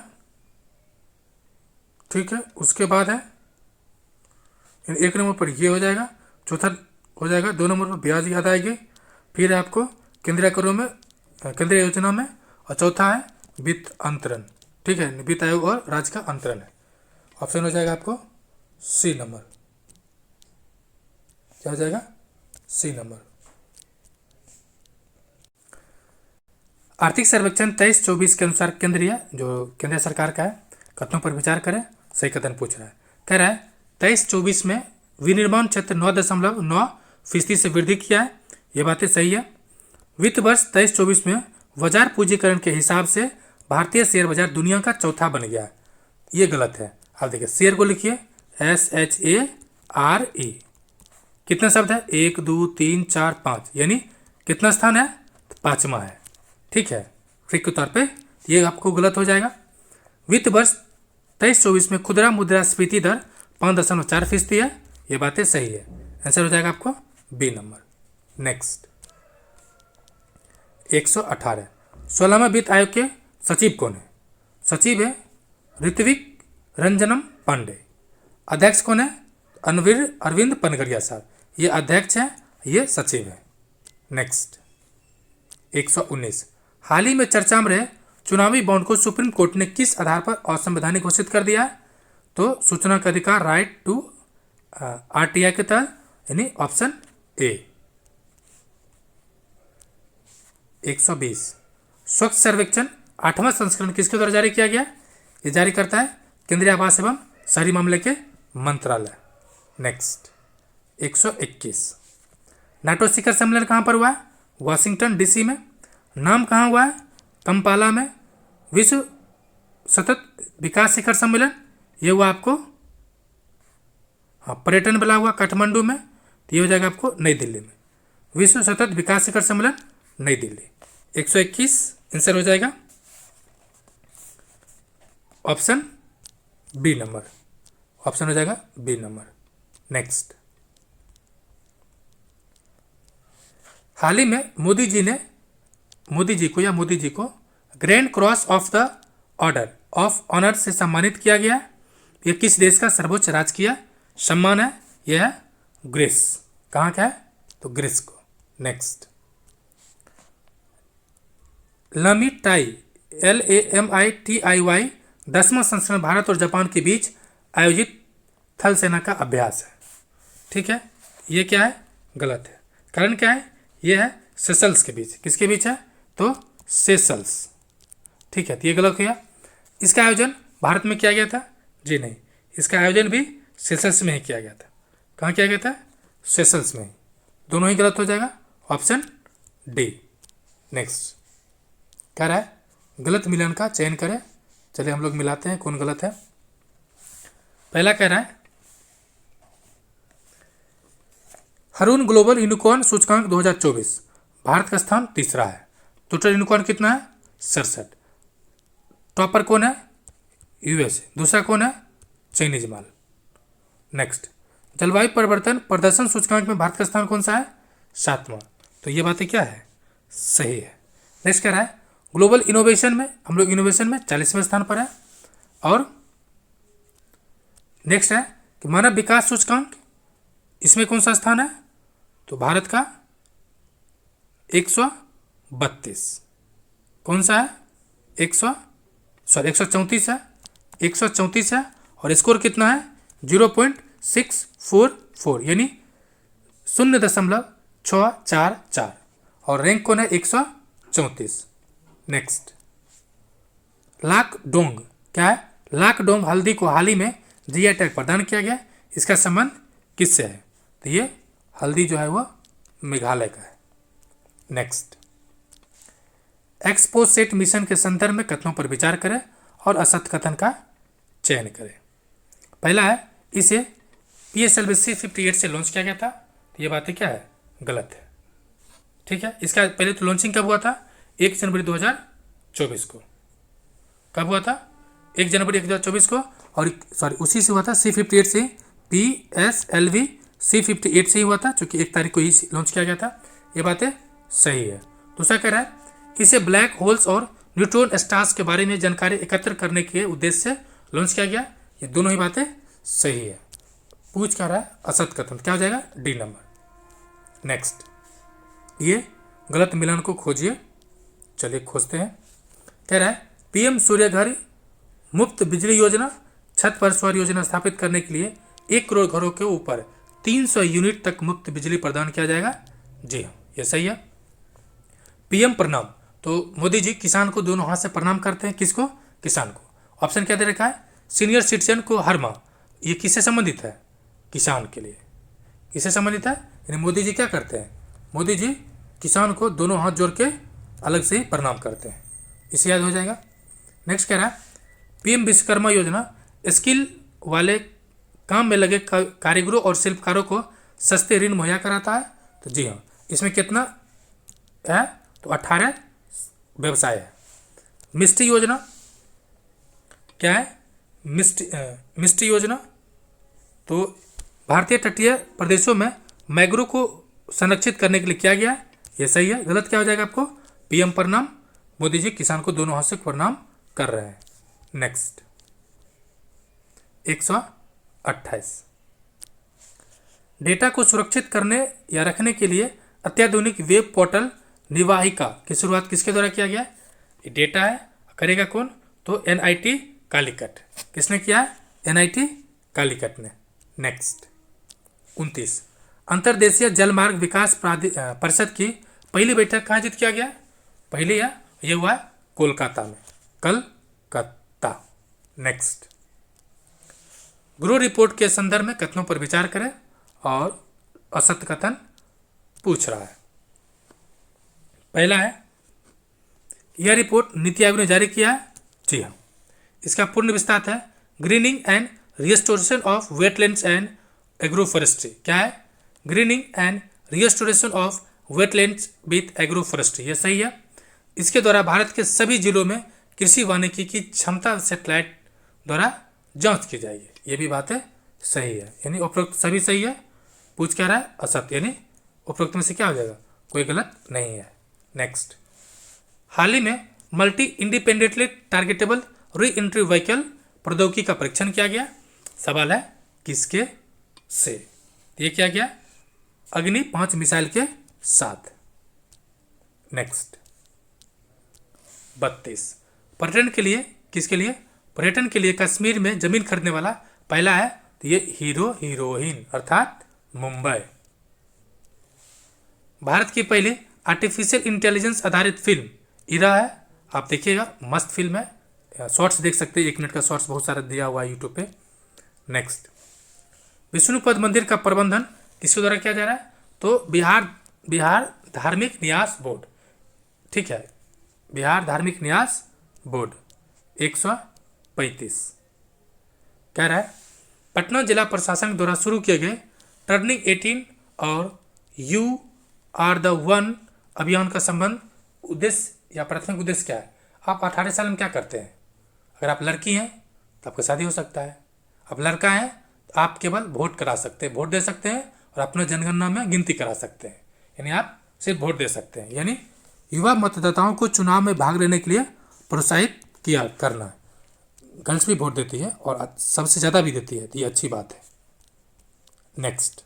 ठीक है, उसके बाद है 1 नंबर पर ये हो जाएगा, चौथा हो जाएगा 2 नंबर पर ब्याज याद आएगी, फिर है आपको केंद्रीय करों में, केंद्रीय योजना में, और चौथा है वित्त अंतरण। ठीक है, वित्त आयोग और राज्य का अंतरण है। ऑप्शन हो जाएगा आपको सी नंबर। क्या हो जाएगा? C number. आर्थिक सर्वेक्षण 23-24 के अनुसार केंद्रीय सरकार का है, कथनों पर विचार करें। सही कथन पूछ रहा है, कह रहा है 23-24 में विनिर्माण क्षेत्र 9.9% से वृद्धि किया है। ये बातें सही है। वित्त वर्ष 23-24 में बाजार पूंजीकरण के हिसाब से भारतीय शेयर बाजार दुनिया का चौथा बन गया है। ये गलत है। आप देखिए शेयर को लिखिए SHARE। कितने शब्द है? 1 2 3 4 5, यानी कितना स्थान है? 5वां है। ठीक है, ट्रिक के तौर पे ये आपको गलत हो जाएगा। वित्त वर्ष 23-24 में खुदरा मुद्रास्फीति दर 5.4% है। ये बातें सही है। आंसर हो जाएगा आपको बी नंबर। नेक्स्ट 118, 16वें वित्त आयोग के सचिव कौन है? सचिव है ऋत्विक रंजनम पांडे। अध्यक्ष कौन है? अरविंद पनगरिया साहब। ये अध्यक्ष है, ये सचिव है। नेक्स्ट 119, हाल ही में चर्चा में रहे चुनावी बॉन्ड को सुप्रीम कोर्ट ने किस आधार पर असंवैधानिक घोषित कर दिया है? तो सूचना का अधिकार, राइट टू RTI के तहत, यानी ऑप्शन ए। 120, स्वच्छ सर्वेक्षण 8वां संस्करण किसके द्वारा जारी किया गया? ये जारी करता है केंद्रीय आवास एवं शहरी मामले के मंत्रालय। नेक्स्ट 121, नाटो शिखर सम्मेलन कहाँ पर हुआ है? वाशिंगटन DC में। नाम कहाँ हुआ है? कंपाला में। विश्व सतत विकास शिखर सम्मेलन ये हुआ आपको, हाँ, पर्यटन वाला हुआ काठमांडू में। तो ये हो जाएगा आपको नई दिल्ली में। विश्व सतत विकास शिखर सम्मेलन नई दिल्ली। 121 आंसर हो जाएगा ऑप्शन बी नंबर। ऑप्शन हो जाएगा बी नंबर। नेक्स्ट, हाल ही में मोदी जी को grand cross of the order of honour से सम्मानित किया गया है। यह किस देश का सर्वोच्च राजकीय सम्मान है? यह है ग्रीस। कहाँ का है? तो ग्रीस को। नेक्स्ट, लमिटाई LAMITIY 10वां संस्करण भारत और जापान के बीच आयोजित थल सेना का अभ्यास है। ठीक है, ये क्या है? गलत है। कारण क्या है? ये है सेशल्स के बीच। किसके बीच है? तो सेशल्स। ठीक है, तो ये गलत हो गया। इसका आयोजन भारत में किया गया था? जी नहीं, इसका आयोजन भी सेशल्स में ही किया गया था। कहाँ किया गया था? सेशल्स में ही। दोनों ही गलत हो जाएगा, ऑप्शन डी। नेक्स्ट कह रहा है गलत मिलान का चयन करें। चलिए हम लोग मिलाते हैं कौन गलत है। पहला कह रहा है हरून ग्लोबल यूनिकॉर्न सूचकांक 2024, भारत का स्थान 3रा है। टोटल यूनिकॉर्न कितना है? 67। टॉपर कौन है? USA। दूसरा कौन है? चाइनीज माल। नेक्स्ट, जलवायु परिवर्तन प्रदर्शन सूचकांक में भारत का स्थान कौन सा है? 7वां। तो ये बातें क्या है? सही है। नेक्स्ट कह रहा है ग्लोबल इनोवेशन में हम लोग इनोवेशन में 40वें स्थान पर है। और नेक्स्ट है कि मानव विकास सूचकांक, इसमें कौन सा स्थान है? तो भारत का 132। कौन सा है? 134 है। 134 है और स्कोर कितना है? 0.644, यानी 0.644। और रैंक कौन है? 134। नेक्स्ट लाकडोंग क्या है? लाकडोंग हल्दी को हाल ही में जीआई टैग प्रदान किया गया। इसका संबंध किससे है? तो ये हल्दी जो है वह मेघालय का है। नेक्स्ट, एक्सपो सेट मिशन के संदर्भ में कथनों पर विचार करें और असत्य कथन का चयन करें। पहला है, इसे PSLV C-58 से लॉन्च किया गया था। तो ये बातें क्या है? गलत है। ठीक है, इसका पहले तो लॉन्चिंग कब हुआ था? 1 जनवरी 2024 को। कब हुआ था? 1 जनवरी 2024 को। और सॉरी, उसी से हुआ था C-58 से, PSLV C-58 से ही हुआ था, चूंकि 1 तारीख को ही लॉन्च किया गया था। ये बातें सही है। दूसरा कह रहा है, इसे ब्लैक होल्स और न्यूट्रॉन स्टार्स के बारे में जानकारी एकत्र करने के उद्देश्य से लॉन्च किया गया। ये दोनों ही बातें सही है। पूछ क्या रहा है? असत्य कथन। क्या हो जाएगा? D number. नेक्स्ट, ये गलत मिलान को खोजिए। चलिए खोजते हैं। कह रहा है, PM सूर्यघर मुफ्त बिजली योजना, छत पर सौर योजना स्थापित करने के लिए 1 करोड़ घरों के ऊपर 300 यूनिट तक मुफ्त बिजली प्रदान किया जाएगा। जी हाँ, ये सही है। PM प्रणाम, तो मोदी जी किसान को दोनों हाथ से प्रणाम करते हैं। किसको? किसान को। ऑप्शन क्या दे रखा है? सीनियर सिटीजन को हर माह। ये किससे संबंधित है? किसान के लिए। किससे संबंधित है? यानी मोदी जी क्या करते हैं? मोदी जी किसान को दोनों हाथ जोड़ के अलग से ही प्रणाम करते हैं। इसे याद हो जाएगा। नेक्स्ट कह रहा है, PM विश्वकर्मा योजना स्किल वाले काम में लगे कारीगरों और शिल्पकारों को सस्ते ऋण मुहैया कराता है। तो जी हाँ, इसमें कितना है? तो 18 व्यवसाय है। मिस्ट्री योजना क्या है? मिस्ट्री योजना तो भारतीय तटीय प्रदेशों में मैग्रो को संरक्षित करने के लिए किया गया है। ये सही है। गलत क्या हो जाएगा आपको? PM प्रणाम, मोदी जी किसान को दोनों हाथ से प्रणाम कर रहे हैं। नेक्स्ट, 128, डेटा को सुरक्षित करने या रखने के लिए अत्याधुनिक वेब पोर्टल निवाहिका की शुरुआत किसके द्वारा किया गया? ये डेटा है, करेगा कौन? तो NIT कालीकट। किसने किया है? NIT कालीकट ने। नेक्स्ट, 29, अंतर्देशीय जलमार्ग विकास परिषद की पहली बैठक कहाँ आयोजित किया गया? पहली है, ये हुआ कोलकाता में, कलकत्ता। नेक्स्ट, गृह रिपोर्ट के संदर्भ में कथनों पर विचार करें और असत्य कथन पूछ रहा है। पहला है, यह रिपोर्ट नीति आयोग ने जारी किया है। जी हाँ, इसका पूर्ण विस्तार है grinning and restoration of wetlands and agroforestry. क्या है? Grinning and restoration of wetlands with agroforestry. यह सही है। इसके द्वारा भारत के सभी जिलों में कृषि वानिकी की क्षमता सैटेलाइट द्वारा जांच की जाएगी। ये भी बातें सही है, यानी उपरोक्त सभी सही है। पूछ क्या रहा है? असत्य, यानी उपरोक्त में से क्या हो जाएगा? कोई गलत नहीं है। नेक्स्ट, हाल ही में multi independently targetable re entry vehicle प्रौद्योगिकी का परीक्षण किया गया। सवाल है किसके से? ये किया गया अग्नि 5 मिसाइल के साथ। नेक्स्ट, 32, पर्यटन के लिए, किसके लिए? पर्यटन के लिए कश्मीर में जमीन खरीदने वाला पहला है, तो ये हीरो हीरोइन अर्थात मुंबई। भारत की पहली आर्टिफिशियल इंटेलिजेंस आधारित फिल्म इरा है। आप देखिएगा, मस्त फिल्म है। शॉर्ट्स देख सकते हैं, 1 मिनट का शॉर्ट्स बहुत सारा दिया हुआ है यूट्यूब पे। नेक्स्ट, विष्णुपद मंदिर का प्रबंधन किसके द्वारा किया जा रहा है? तो बिहार धार्मिक न्यास बोर्ड। ठीक है, बिहार धार्मिक न्यास बोर्ड। 135 कह रहा है, पटना जिला प्रशासन द्वारा शुरू किए गए टर्निंग 18 और यू आर द वन अभियान का संबंध, उद्देश्य या प्राथमिक उद्देश्य क्या है? आप 18 साल में क्या करते हैं? अगर आप लड़की हैं तो आपका शादी हो सकता है। आप लड़का हैं तो आप केवल वोट करा सकते हैं, वोट दे सकते हैं और अपना जनगणना में गिनती करा सकते हैं, यानी आप सिर्फ वोट दे सकते हैं। यानी युवा मतदाताओं को चुनाव में भाग लेने के लिए प्रोत्साहित किया करना। गर्ल्स भी वोट देती है और सबसे ज़्यादा भी देती है, तो ये अच्छी बात है। नेक्स्ट,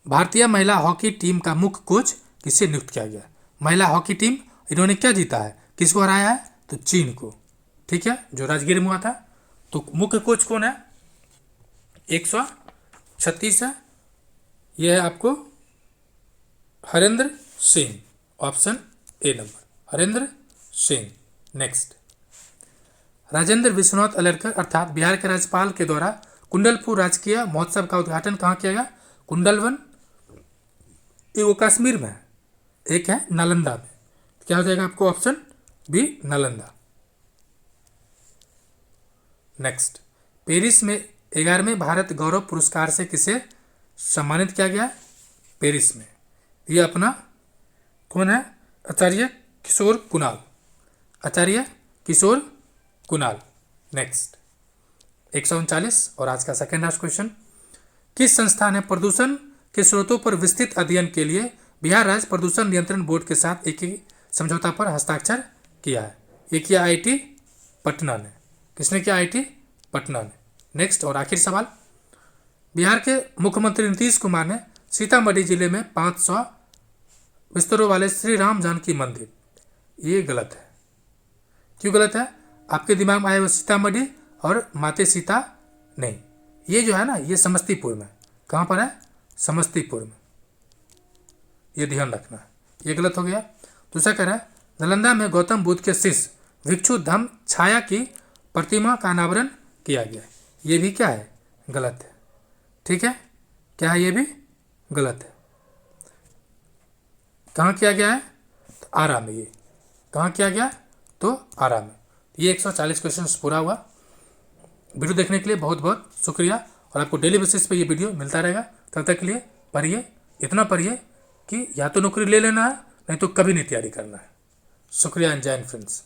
भारतीय महिला हॉकी टीम का मुख्य कोच किसे नियुक्त किया गया? महिला हॉकी टीम, इन्होंने क्या जीता है? किसको हराया है? तो चीन को। ठीक है, जो राजगीर में हुआ था। तो मुख्य कोच कौन है? 136 है। यह है आपको Harendra Singh, option A number, Harendra Singh. Next, Rajendra Vishwanath Arlekar अर्थात बिहार के राज्यपाल के द्वारा कुंडलपुर राजकीय महोत्सव का उद्घाटन कहाँ किया गया? कुंडलवन, ये वो कश्मीर में है, एक है नालंदा में। क्या हो जाएगा आपको option B Nalanda. Next, Paris में 11वें भारत गौरव पुरस्कार से किसे सम्मानित किया गया? पेरिस में ये अपना कौन है? आचार्य किशोर कुणाल, आचार्य किशोर कुणाल। नेक्स्ट, 139 और आज का सेकेंड लास्ट क्वेश्चन, किस संस्था ने प्रदूषण के स्रोतों पर विस्तृत अध्ययन के लिए बिहार राज्य प्रदूषण नियंत्रण बोर्ड के साथ एक ही समझौता पर हस्ताक्षर किया है? ये किया IIT पटना ने। किसने किया? IIT पटना ने। नेक्स्ट और आखिरी सवाल, बिहार के मुख्यमंत्री नीतीश कुमार ने सीतामढ़ी जिले में 500 बिस्तरों वाले श्री राम जानकी मंदिर, ये गलत है। क्यों गलत है? आपके दिमाग में आए वो सीतामढ़ी और माते सीता नहीं, ये जो है ना ये समस्तीपुर में। कहाँ पर है? समस्तीपुर में, ये ध्यान रखना है, ये गलत हो गया। दूसरा कह रहा है नालंदा में गौतम बुद्ध के शिष्य भिक्षु धम्म छाया की प्रतिमा का अनावरण किया गया, ये भी क्या है? गलत है। ठीक है, क्या है? ये भी गलत है। कहाँ किया गया है? तो आरा में। ये कहाँ किया गया? तो आरा में। ये 140 क्वेश्चन पूरा हुआ। वीडियो देखने के लिए बहुत बहुत शुक्रिया, और आपको डेली बेसिस पे ये वीडियो मिलता रहेगा। तब तक के लिए पढ़िए, इतना पढ़िए कि या तो नौकरी ले लेना है, नहीं तो कभी नहीं तैयारी करना है। शुक्रिया एंड जय हिंद फ्रेंड्स।